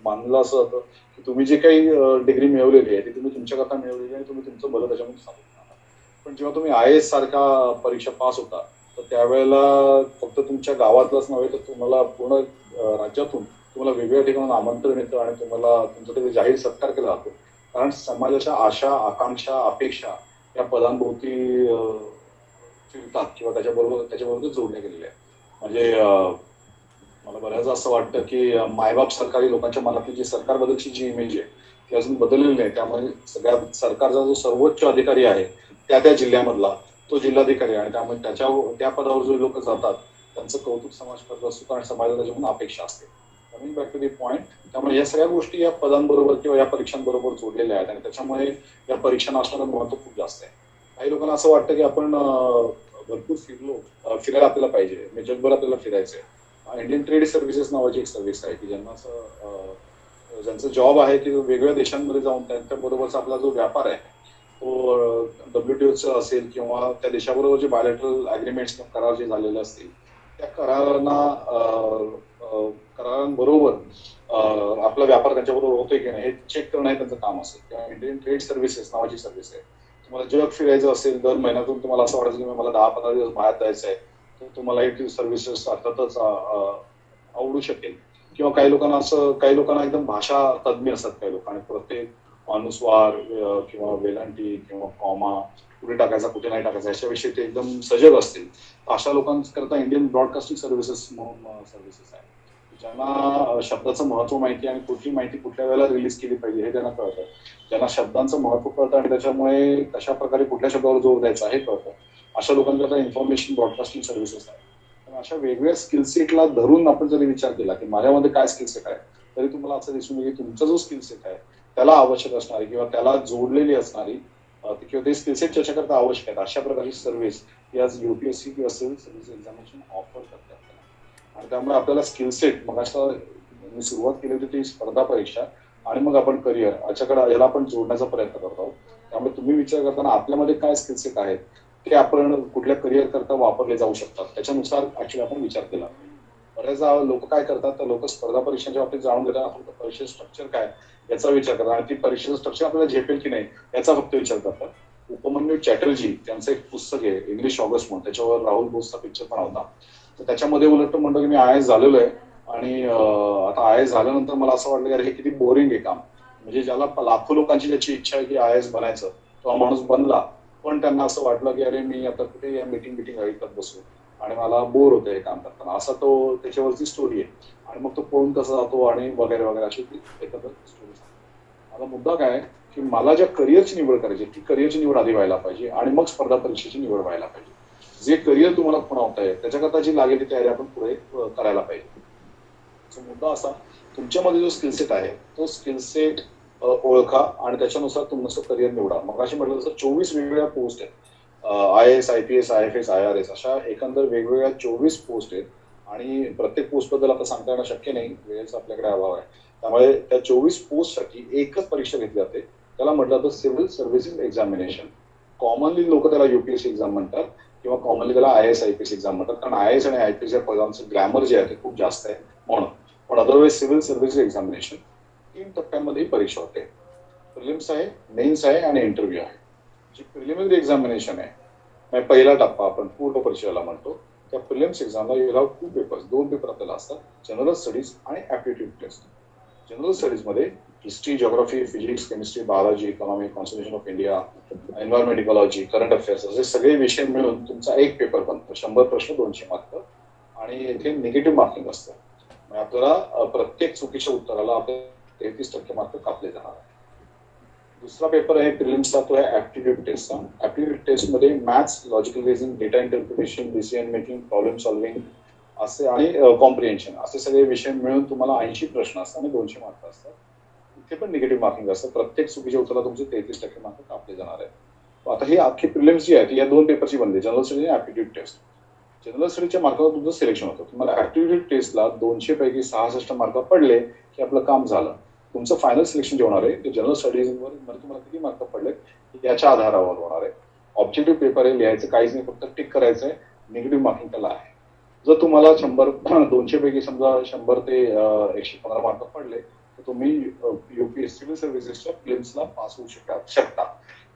मानलं असं होतं की तुम्ही जे काही डिग्री मिळवलेली आहे ती तुम्ही तुमच्याकरता मिळवलेली आहे आणि तुम्ही तुमचं भलं त्याच्यामध्ये साधून राहता. पण जेव्हा तुम्ही IAS सारखा परीक्षा पास होता तर त्यावेळेला फक्त तुमच्या गावातलंच नव्हे तर तुम्हाला पूर्ण राज्यातून तुम्हाला वेगवेगळ्या ठिकाणून आमंत्रण येतं आणि तुम्हाला तुमचा तिथे जाहीर सत्कार केला जातो. कारण समाजाच्या आशा, आकांक्षा, अपेक्षा या पदांभोवती फिरतात किंवा त्याच्याबरोबर जोडल्या गेलेल्या आहेत. म्हणजे मला बऱ्याचदा असं वाटतं की मायबाप सरकारी लोकांच्या मनातली जी सरकारबद्दलची जी इमेज आहे ती अजून बदललेली नाही. त्यामुळे सगळ्या सरकारचा जो सर्वोच्च अधिकारी आहे त्या जिल्ह्यामधला तो जिल्हाधिकारी आणि त्यामुळे त्या पदावर जो लोक जातात त्यांचं कौतुक समाज करत असतो कारण समाजाला त्याच्याकडून अपेक्षा असते. Coming back to the point, त्यामुळे या सगळ्या गोष्टी या पदांबरोबर किंवा या परीक्षांबरोबर जोडलेल्या आहेत आणि त्याच्यामुळे या परीक्षांना असणारं महत्व खूप जास्त आहे. काही लोकांना असं वाटतं की आपण भरपूर फिरायला आपल्याला पाहिजे, म्हणजे जगभर आपल्याला फिरायचंय. इंडियन ट्रेड सर्व्हिसेस नावाची एक सर्व्हिस आहे की ज्यांना असं ज्यांचं जॉब आहे की वेगवेगळ्या देशांमध्ये जाऊन त्यांच्याबरोबरचा आपला जो व्यापार आहे तो WTOचा असेल किंवा त्या देशाबरोबर जे बायोलॅटरल अग्रीमेंट्स किंवा करार जे झालेले असतील त्या करारांबरोबर आपला व्यापार त्यांच्याबरोबर होतोय की नाही हे चेक करणं हे त्यांचं काम असेल. किंवा इंडियन ट्रेड सर्व्हिसेस नावाची सर्व्हिस आहे. तुम्हाला जग फिरायचं असेल दर महिन्यातून तुम्हाला असं वाटायचं की मला 10-15 दिवस बाहेर जायचं आहे तर तुम्हाला ही सर्व्हिसेस अर्थातच आवडू शकेल. किंवा काही लोकांना एकदम भाषा तज्ज्ञ असतात काही लोक आणि प्रत्येक अनुस्वार किंवा वेलांटी किंवा कॉमा कुठे टाकायचा कुठे नाही टाकायचा याच्याविषयी ते एकदम सजग असतील. अशा लोकांकरता इंडियन ब्रॉडकास्टिंग सर्व्हिसेस म्हणून सर्व्हिसेस आहे ज्यांना शब्दाचं महत्व माहिती आणि कुठली माहिती कुठल्या वेळेला रिलीज केली पाहिजे हे त्यांना कळतं. ज्यांना शब्दांचं महत्व कळतं आणि त्याच्यामुळे कशा प्रकारे कुठल्या शब्दावर जोर द्यायचा हे कळतं अशा लोकांकरता इन्फॉर्मेशन ब्रॉडकास्टिंग सर्व्हिसेस आहे. अशा वेगवेगळ्या स्किल सेटला धरून आपण जरी विचार केला की माझ्यामध्ये काय स्किल सेट आहे तरी तुम्हाला असं दिसून येईल की तुमचा जो स्किल सेट आहे त्याला आवश्यक असणारी किंवा त्याला जोडलेली असणारी किंवा ते स्किल सेट ज्याच्याकरता आवश्यक आहेत अशा प्रकारची सर्व्हिस ही आज UPSC किंवा सिव्हिल सर्व्हिस एक्झामिनेशन ऑफर करते आपल्याला. आणि त्यामुळे आपल्याला स्किल सेट मग मी सुरुवात केली होती ती स्पर्धा परीक्षा आणि मग आपण करिअर याच्याकडे याला आपण जोडण्याचा प्रयत्न करतो आहोत. त्यामुळे तुम्ही विचार करताना आपल्यामध्ये काय स्किल सेट आहेत ते आपण कुठल्या करिअर करता वापरले जाऊ शकतात त्याच्यानुसार ऍक्च्युली आपण विचार केला पाहिजे. बऱ्याचदा लोक काय करतात तर लोक स्पर्धा परीक्षांच्या बाबतीत जाणून घेतात फक्त परीक्षेचं स्ट्रक्चर काय याचा विचार करतात आणि ती परीक्षेचं स्ट्रक्चर आपल्याला झेपेल की नाही याचा फक्त विचार करतात. उपमन्यू चॅटर्जी त्यांचं एक पुस्तक आहे इंग्लिश ऑगस्ट म्हणून त्याच्यावर राहुल बोसचा पिक्चर पण होता. तर त्याच्यामध्ये उलट म्हणतो की मी आय एस झालेलो आहे आणि आता आय एस झाल्यानंतर मला असं वाटलं की अरे हे किती बोरिंग आहे काम. म्हणजे ज्याला लाखो लोकांची त्याची इच्छा आहे की आय एस बनायचं तो हा माणूस बनला पण त्यांना असं वाटलं की अरे मी आता कुठे या मीटिंग ऐकत बसू आणि मला बोर होतं हे काम करताना असा तो त्याच्यावरची स्टोरी आहे आणि मग तो पळून कसा जातो आणि वगैरे वगैरे अशी ती एकत्र स्टोरी सांगतो. माझा मुद्दा काय की मला ज्या करिअरची निवड करायची ती करिअरची निवड आधी व्हायला पाहिजे आणि मग स्पर्धा परीक्षेची निवड व्हायला पाहिजे. जे करिअर तुम्हाला खुणावताय त्याच्याकरता जी लागेल ती तयारी आपण पुढे करायला पाहिजे. मुद्दा असा तुमच्यामध्ये जो स्किल सेट आहे तो स्किल सेट ओळखा आणि त्याच्यानुसार तुमचं करिअर निवडा. मग अशी म्हटलं जसं 24 वेगवेगळ्या पोस्ट आहेत I S I P S I F S I R S अशा एकंदर वेगवेगळ्या 24 पोस्ट आहेत आणि प्रत्येक पोस्ट बद्दल आता सांगता येणं शक्य नाही वेळेचा आपल्याकडे अभाव आहे. त्यामुळे त्या 24 पोस्टसाठी एकच परीक्षा घेतली जाते त्याला म्हटलं जातं सिव्हिल सर्व्हिसेस एक्झामिनेशन. कॉमनली लोक त्याला युपीएससी एक्झाम म्हणतात किंवा कॉमनली त्याला I S I P S exam म्हणतात कारण आय एस आणि आय पी एस या पदांचं ग्रॅमर जे आहे ते खूप जास्त आहे म्हणून. पण अदरवाईज सिव्हिल सर्व्हिसेस एक्झामिनेशन 3 टप्प्यांमध्ये ही परीक्षा होते. प्रिलिम्स आहे मेन्स आहे आणि इंटरव्ह्यू आहे. जी प्रिलिमिनरी एक्झामिनेशन आहे पहिला टप्पा आपण पूर्ण परीक्षेला म्हणतो त्या प्रिलिम्स एक्झामला येला 2 पेपर्स 2 पेपर आपल्याला असतात जनरल स्टडीज आणि ऍप्टिट्यूड टेस्ट. जनरल स्टडीज मध्ये history geography physics chemistry biology economy constitution of India environment ecology current affairs असे सगळे विषय मिळून तुमचा एक पेपर बनतो 100 प्रश्न 200 मार्क आणि इथे निगेटिव्ह मार्किंग असतं. आपल्याला प्रत्येक चुकीच्या उत्तराला आपले 33% मार्क कापले जाणार आहे. दुसरा पेपर आहे प्रिलिम्सचा तो आहे ऍप्टिट्यूड टेस्टचा. ऍप्टिट्यूड टेस्ट मध्ये maths logical reasoning data interpretation decision making problem solving असे आणि कॉम्प्रिहेन्शन असे सगळे विषय मिळून तुम्हाला 80 प्रश्न असतात आणि 200 मार्क असतात. इथे पण निगेटिव्ह मार्किंग असतं प्रत्येक चुकीच्या उत्तराला तुमचे 33% मार्क कापले जाणार आहेत. आता ही अख्खी प्रिलिम्स जी आहे ती या 2 पेपरची बनते जनरल स्टडी आणि ऍप्टिट्यूड टेस्ट. जनरल स्टडीच्या मार्कावर तुमचं सिलेक्शन होतं. तुम्हाला ऍप्टिट्यूड टेस्टला 200 पैकी 66 मार्क पडले की आपलं काम झालं. तुमचं फायनल सिलेक्शन जे होणार आहे ते जनरल स्टडीजवर तुम्हाला किती मार्क पडले याच्या आधारावर होणार आहे. ऑब्जेक्टिव्ह पेपर आहे लिहायचं काहीच नाही फक्त टिक करायचं आहे निगेटिव्ह मार्किंग त्याला आहे. जर तुम्हाला 200 पैकी समजा 100 ते 115 मार्क पडले तर तुम्ही युपीएससी सिव्हिल सर्व्हिसेसच्या प्रिलिम्सला पास होऊ शकता.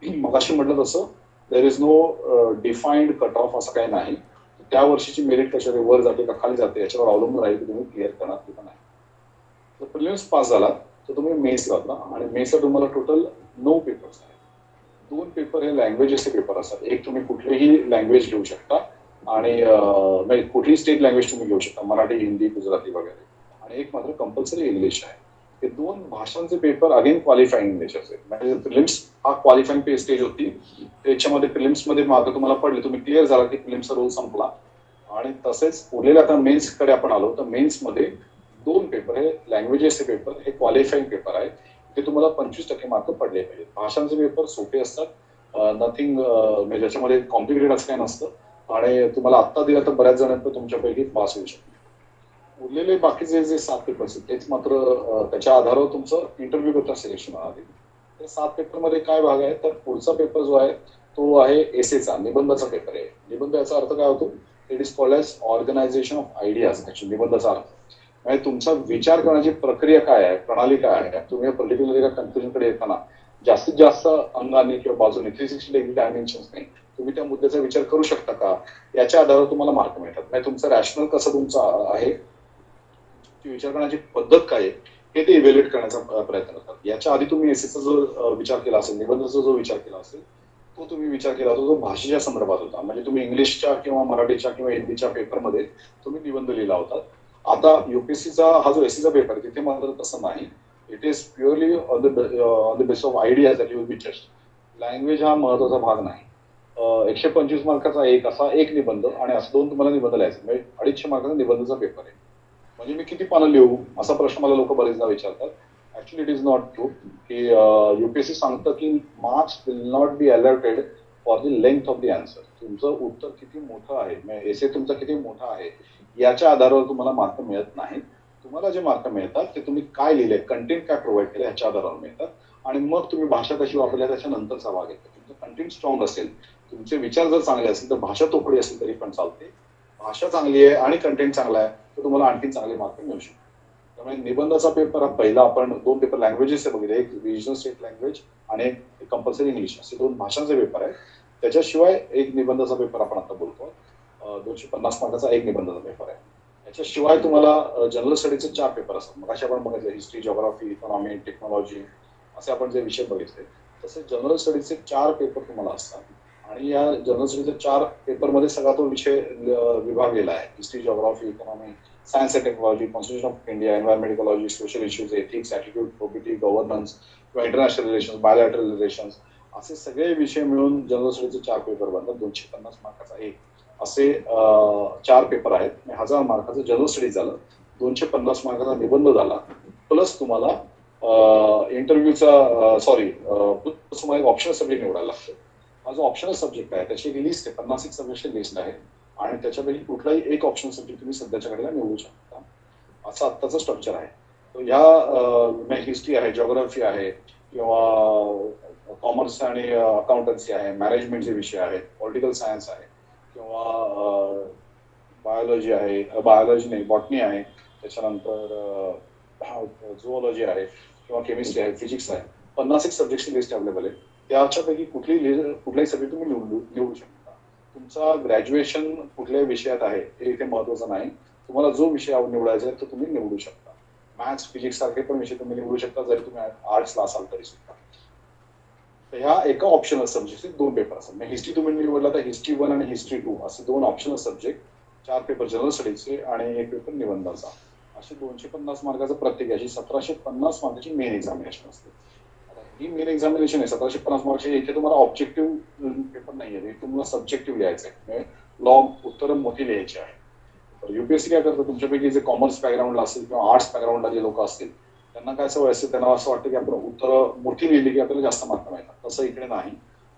मग अशी म्हटलं तसं there is no defined cut off असं काही नाही. त्या वर्षीची मेरिट कशाने वर जाते का खाली जाते याच्यावर अवलंबून राहील की तुम्ही क्लिअर करणार किंवा नाही. जर प्रिलिम्स पास झाला तर तुम्ही मेन्स घातला आणि मेन्सला तुम्हाला टोटल 9 पेपर्स आहेत. 2 पेपर हे लँग्वेजेसचे पेपर असतात. एक तुम्ही कुठलीही लँग्वेज घेऊ शकता आणि कुठलीही स्टेट लँग्वेज तुम्ही घेऊ शकता मराठी हिंदी गुजराती वगैरे आणि एक मात्र कंपल्सरी इंग्लिश आहे. हे 2 भाषांचे पेपर अगेन क्वालिफाईंग नेचरचे म्हणजे प्रिलिम्स हा क्वालिफाईंग स्टेज होती त्याच्यामध्ये प्रिलिम्समध्ये मार्क तुम्हाला पडले तुम्ही क्लिअर झाला की प्रिलिम्सचा रोल संपला आणि तसेच उरलेल्या आता मेन्स कडे आपण आलो तर मेन्समध्ये 2 पेपर हे लँग्वेजेसचे पेपर हे क्वालिफाईंग पेपर आहे ते तुम्हाला 25% मार्क पडले पाहिजे. भाषांचे पेपर सोपे असतात नथिंग म्हणजे ज्याच्यामध्ये कॉम्प्लिकेटेड असं काही नसतं आणि तुम्हाला आत्ता दिलं तर बऱ्याच जणांना तुमच्यापैकी पास होऊ शकतो. उरलेले बाकीचे जे 7 पेपर्स आहेत तेच मात्र त्याच्या आधारावर तुमचं इंटरव्ह्यू करता सिलेक्शन होणार आहे. त्या 7 पेपरमध्ये काय भाग आहे तर पुढचा पेपर जो आहे तो आहे एसेचा निबंधाचा पेपर आहे. निबंध याचा अर्थ काय होतो it is called as organisation of ideas. Actually निबंधाचा अर्थ म्हणजे तुमचा विचार करण्याची प्रक्रिया काय आहे प्रणाली काय आहे. तुम्ही पर्टिक्युलर एका कन्क्लुजनकडे येताना जास्तीत जास्त अंगाने किंवा बाजूने 360 डिग्री डायमेन्शन्स नाही तुम्ही त्या मुद्द्याचा विचार करू शकता का याच्या आधारावर तुम्हाला मार्क मिळतात. म्हणजे तुमचं रॅशनल कसं तुमचं आहे विचार करण्याची पद्धत काय आहे हे ते इव्हॅल्युएट करण्याचा प्रयत्न करतात. याच्या आधी तुम्ही एसेचा जो विचार केला असेल निबंधाचा जो विचार केला असेल तो तुम्ही विचार केला होता जो भाषेच्या संदर्भात होता. म्हणजे तुम्ही इंग्लिशच्या किंवा मराठीच्या किंवा हिंदीच्या पेपरमध्ये तुम्ही निबंध लिहिला होता. आता युपीएससीचा हा जो एससीचा पेपर आहे तिथे मात्र तसं नाही. It is purely on the base of ideas that you will be judged. Language हा महत्वाचा भाग नाही. 125 मार्काचा एक निबंध आणि असं 2 तुम्हाला निबंध लिहायचे म्हणजे 250 मार्काचा निबंधाचा पेपर आहे. म्हणजे मी किती पानं लिहू असा प्रश्न मला लोक बरेचदा विचारतात. Actually it is not true की युपीएससी सांगतं की marks will not be allotted for the length of the answer. तुमचं उत्तर किती मोठं आहे म्हणजे एसे तुमचा किती मोठा आहे याच्या आधारावर तुम्हाला मार्क मिळत नाही. तुम्हाला जे मार्क मिळतात ते तुम्ही काय लिहिले, कंटेंट काय प्रोव्हाइड केलं ह्याच्या आधारावर मिळतात. आणि मग तुम्ही भाषा कशी वापरल्या त्याच्यानंतरचा भाग येतो. तुमचं कंटेंट स्ट्रॉंग असेल, तुमचे विचार जर चांगले असेल तर भाषा तोकडी असेल तरी पण चालते. भाषा चांगली आहे आणि कंटेंट चांगला आहे तर तुम्हाला आणखी चांगले मार्क मिळू शकतात. त्यामुळे निबंधाचा पेपर हा पहिला आपण 2 पेपर लँग्वेजेस बघितले, एक रिजनल स्टेट लँग्वेज आणि एक कंपल्सरी इंग्लिश, असे 2 भाषांचे पेपर आहेत. त्याच्याशिवाय एक निबंधाचा पेपर आपण आता बोलतो, 250 मार्काचा एक निबंधाचा पेपर आहे. याच्याशिवाय तुम्हाला जनरल स्टडीचे 4 पेपर असतात. मग अशा आपण बघितले हिस्ट्री, जिओग्राफी, इकॉनॉमी, टेक्नॉलॉजी असे आपण जे विषय बघितले, तसे जनरल स्टडीजचे 4 पेपर तुम्हाला असतात. आणि या जनरल स्टडीजच्या 4 पेपरमध्ये सगळा तो विषय विभागलेला आहे. History, geography, economy, science and technology, constitution of India, environment ecology, social issues, ethics, attitude, probity, governance किंवा इंटरनॅशनल रिलेशन्स, बायोलॅटरल रिलेशन्स, असे सगळे विषय मिळून जनरल स्टडीजचे 4 पेपर बनतात. 250 मार्काचा एक असे 4 पेपर आहेत. 1000 मार्काचं जनरल स्टडीज झालं, 250 मार्काचा निबंध झाला, प्लस तुम्हाला इंटरव्ह्यूचा तुम्हाला एक ऑप्शनल सब्जेक्ट निवडायला लागतो. हा जो ऑप्शनल सब्जेक्ट आहे त्याची एक लिस्ट आहे, 50 सब्जेक्टची लिस्ट आहे आणि त्याच्यापैकी कुठलाही एक ऑप्शनल सब्जेक्ट तुम्ही सध्याच्या घडीला निवडू शकता. असं आत्ताचं स्ट्रक्चर आहे. तर ह्या हिस्ट्री आहे, जिओग्राफी आहे किंवा कॉमर्स आणि अकाउंटन्सी आहे, मॅनेजमेंटचे विषय आहेत, पॉलिटिकल सायन्स आहे किंवा बायोलॉजी आहे, बायोलॉजी नाही बॉटनी आहे, त्याच्यानंतर झुओलॉजी आहे किंवा केमिस्ट्री आहे, फिजिक्स आहे, 50 सब्जेक्टची लिस्ट अवेलेबल आहे. त्याच्यापैकी कुठलाही सब्जेक्ट तुम्ही निवडू शकता. तुमचा ग्रॅज्युएशन कुठल्याही विषयात आहे हे इथे महत्वाचं नाही. तुम्हाला जो विषय निवडायचा आहे तो तुम्ही निवडू शकता. मॅथ्स, फिजिक्स सारखे पण विषय तुम्ही निवडू शकता जरी तुम्ही आर्ट्सला असाल तरी सुद्धा. तर ह्या एका ऑप्शनल सब्जेक्टचे 2 पेपर असतात. हिस्ट्री तुम्ही निवडला तर हिस्ट्री 1 आणि हिस्ट्री 2 असे 2 ऑप्शनल सब्जेक्ट, 4 पेपर जनरल स्टडीजचे आणि एक पेपर निबंधाचा, असे 250 मार्काचं प्रत्येक याची 1750 मार्काची मेन एक्झामिनेशन असते. ही मेन एक्झामिनेशन आहे 1750 मार्क्सची. इथे तुम्हाला ऑब्जेक्टिव्ह पेपर नाही आहे, तुम्हाला सब्जेक्टिव्ह लिहायचं आहे. लॉंग उत्तरं मोठी लिहायची आहे. युपीएससी काय करतं, तुमच्यापैकी जे कॉमर्स बॅकग्राऊंडला असतील किंवा आर्ट्स बॅकग्राऊंडला जे लोक असतील त्यांना काय सवय असते, त्यांना असं वाटतं की आपण उत्तरं मोठी लिहिली की आपल्याला जास्त मार्क मिळतात. तसं इकडे नाही.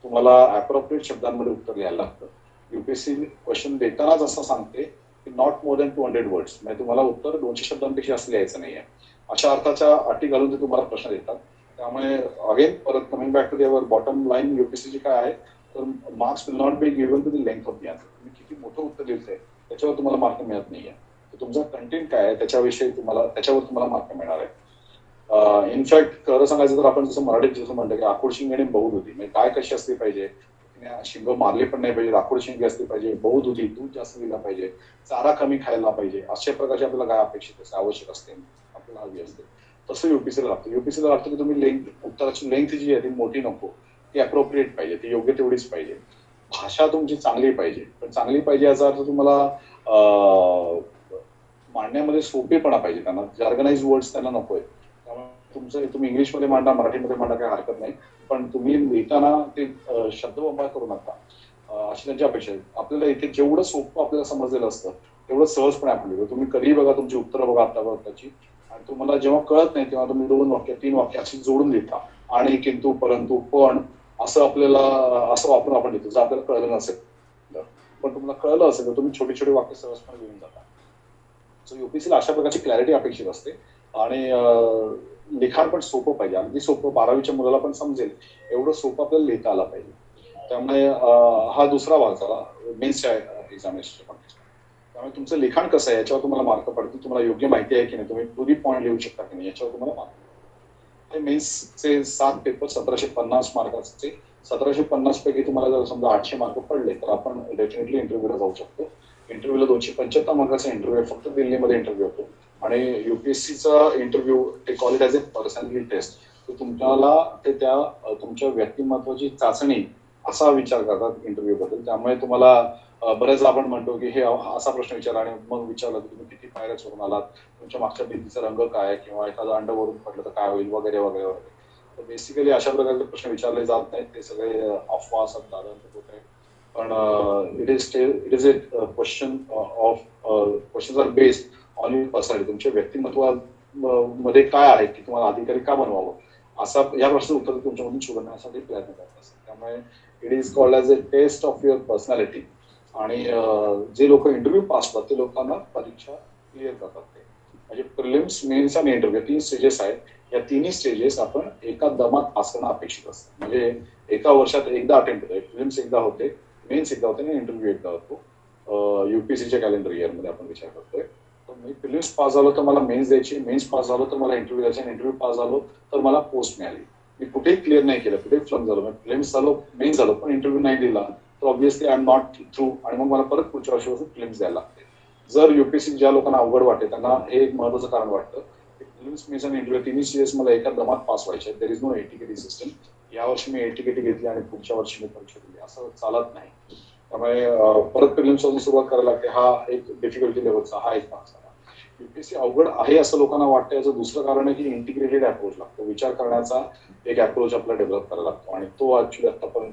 तुम्हाला अप्रोप्रिएट शब्दांमध्ये उत्तर लिहायला लागतं. युपीएससी क्वेश्चन देतानाच असं सांगते की नॉट मोर दॅन 200 वर्ड्स, म्हणजे तुम्हाला उत्तर 200 शब्दांपेक्षा जास्त लिहायचं नाहीये. अशा अर्थाच्या अटी घालून ते तुम्हाला प्रश्न देतात. त्यामुळे अगेन परत coming back to their bottom line युपीएससीची काय आहे, तर marks will not be given to the length of the answer. तुम्ही किती मोठं उत्तर लिहिलंय त्याच्यावर तुम्हाला मार्क मिळत नाहीये. तुमचा कंटेंट काय आहे त्याच्यावर तुम्हाला मार्क मिळणार आहे. इनफॅक्ट खरं सांगायचं तर आपण जसं मराठीत जसं म्हणतो की आखूड शिंगणे बहुत होती, म्हणजे काय कशी असली पाहिजे, शिंग मारली पण नाही पाहिजे, आखूड शिंगे असली पाहिजे, बहुत होती, दूध जास्त दिला पाहिजे, चारा कमी खायला पाहिजे, अशा प्रकारची आपल्याला काय अपेक्षित असते, आवश्यक असते, आपल्याला हवी असते. तसं युपीसीला लागतं. युपीसीला लागतं की तुम्ही उत्तराची लेंथ जी आहे ती मोठी नको, ती अप्रोप्रिएट पाहिजे, ती योग्य तेवढीच पाहिजे. भाषा तुमची चांगली पाहिजे, पण चांगली पाहिजे याचा अर्थ तुम्हाला मांडण्यामध्ये सोपेपणा पाहिजे. त्यांना जार्गनाइज वर्ड्स त्यांना नकोय. त्यामुळे तुम्ही इंग्लिशमध्ये मांडा, मराठीमध्ये मांडा, काही हरकत नाही, पण तुम्ही लिहिताना ते शब्दबंबाळ करू नका, अशी त्यांची अपेक्षा आहे. आपल्याला इथे जेवढं सोपं आपल्याला समजलेलं असतं तेवढं सहजपणे आपण लिहितो. तुम्ही कधीही बघा तुमची उत्तरं बघा आतापर्यंतची, आणि तुम्हाला जेव्हा कळत नाही तेव्हा तुम्ही 2 वाक्य 3 वाक्य अशी जोडून लिहिता. आणि, किंतु, परंतु, पण असं असं वापरून आपण लिहितो. जर आपल्याला कळलं नसेल पण तुम्हाला कळलं असेल तर तुम्ही छोटी छोटी वाक्य सहजपणे लिहून जाता. सो युपीसीला अशा प्रकारची क्लॅरिटी अपेक्षित असते. आणि लिखाण पण सोपं पाहिजे, अगदी सोपं, 12वीच्या मुलाला पण समजेल एवढं सोपं आपल्याला लिहिता आलं पाहिजे. त्यामुळे हा दुसरा भाग झाला मेन्सच्या एक्झामिनेशनच्या. त्यामुळे तुमचं लिखाण कसं आहे याच्यावर तुम्हाला मार्क पडतील. तुम्हाला योग्य माहिती आहे की नाही, तुम्ही टू दी पॉईंट लिहू शकता की नाही, याच्यावर तुम्हाला मार्क. मेन्सचे 7 पेपर 1750 मार्काचे. 1750 पैकी तुम्हाला जर समजा 800 मार्क पडले तर आपण डेफिनेटली इंटरव्ह्यूला जाऊ शकतो. इंटरव्ह्यूला 275 मार्काचा इंटरव्ह्यू फक्त दिल्लीमध्ये इंटरव्ह्यू होतो. आणि युपीएससीचा इंटरव्ह्यू ते call it as a personality test. तर तुम्हाला ते त्या तुमच्या व्यक्तिमत्वाची चाचणी असा विचार करतात इंटरव्ह्यू बद्दल. त्यामुळे तुम्हाला बरेच आपण म्हणतो की हे असा प्रश्न विचारला आणि मग विचारलं की तुम्ही किती पायऱ्या चढून आलात, तुमच्या मागच्या भिंतीचा रंग काय, किंवा एखादं अंड वरून पडलं तर काय होईल, वगैरे वगैरे वगैरे. तर बेसिकली अशा प्रकारचे प्रश्न विचारले जात नाहीत. ते सगळे अफवा असतात, दादांत होत आहे. पण it is a question question are based on your personality. तुमच्या व्यक्तिमत्वामध्ये काय आहे की तुम्हाला अधिकारी का बनवावं, असा या प्रश्न उत्तर तुमच्यामधून शोधण्यासाठी प्रयत्न करत असतात. त्यामुळे it is called as a test of your personality. आणि जे लोक इंटरव्ह्यू पास होतात ते लोकांना परीक्षा क्लिअर करतात ते. म्हणजे प्रिलिम्स, मेन्स आणि इंटरव्ह्यू 3 स्टेजेस आहेत. या तिन्ही स्टेजेस आपण एका दमात पास करणं अपेक्षित असतं. म्हणजे एका वर्षात एकदा अटेम्प्ट होते, प्रिलिम्स एकदा होते, मेन्स एकदा होते आणि इंटरव्ह्यू एकदा होतो. युपीएससीच्या कॅलेंडर इयरमध्ये आपण विचार करतोय. तर मी प्रिलिम्स पास झालो तर मला मेन्स द्यायची, मेन्स पास झालो तर मला इंटरव्ह्यू द्यायची आणि इंटरव्ह्यू पास झालो तर मला पोस्ट मिळाली. मी कुठेही क्लिअर नाही केलं, कुठेही फ्लंक झालो, प्रिलिम्स झालो, मेन्स झालो पण इंटरव्ह्यू नाही दिला तर obviously I am not through आणि मग मला परत पुढच्या वर्षीपासून प्रिलिम्स द्यायला लागते. जर युपीएससी ज्या लोकांना अवघड वाटते त्यांना हे एक महत्वाचं कारण वाटतं. प्रिलिम्स, मेन्स आणि इंटरव्ह्यू तिन्ही स्टेजेस मला एका दमात पास व्हायचे. There is no ATKT system. या वर्षी मी एटीकेटी घेतली आणि पुढच्या वर्षी मी परीक्षा दिली असं चालत नाही. त्यामुळे परत प्रिलिम्स पासून सुरुवात करायला लागते. हा एक डिफिकल्टी लेवलचा हा एक भाग झाला. युपीएससी अवघड आहे असं लोकांना वाटतं. याचं दुसरं कारण आहे की इंटिग्रेटेड अप्रोच लागतो. विचार करण्याचा एक अप्रोच आपल्याला डेव्हलप करायला लागतो आणि तो ऍक्च्युली आता पण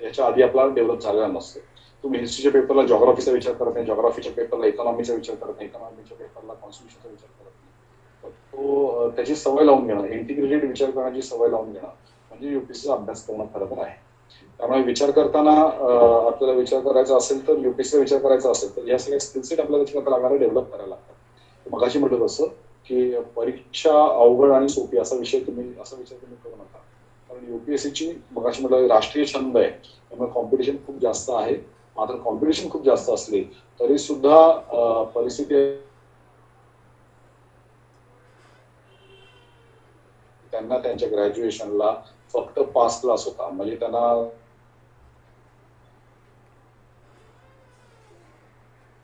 याच्या आधी आपला डेव्हलप झालेला नसतो. तुम्ही हिस्ट्रीच्या पेपरला जॉग्राफीचा विचार करत नाही, जॉग्राफीच्या पेपरला इकॉनॉमीचा विचार करत नाही, इकॉनॉमीच्या पेपरला कॉन्स्टिट्यूशनचा विचार करत नाही. तो त्याची सवय लावून घेणं, इंटिग्रेटेड विचार करण्याची सवय लावून घेणं म्हणजे युपीएससीचा अभ्यास करणं खरं तर आहे. त्यामुळे विचार करताना आपल्याला विचार करायचा असेल तर युपीएससीचा विचार करायचा असेल तर या सगळ्या स्किलसेट आपल्याला त्याच्याकडे डेव्हलप करायला लागतात. मगाशी म्हटलं तसं की परीक्षा अवघड आणि सोपी असा विचार तुम्ही करू नका. कारण युपीएससीची मगाशी म्हटलं राष्ट्रीय छंद आहे, त्यामुळे कॉम्पिटिशन खूप जास्त आहे. मात्र कॉम्पिटिशन खूप जास्त असली तरी सुद्धा परिस्थिती त्यांना त्यांच्या ग्रॅज्युएशनला फक्त 5 क्लास होता. म्हणजे त्यांना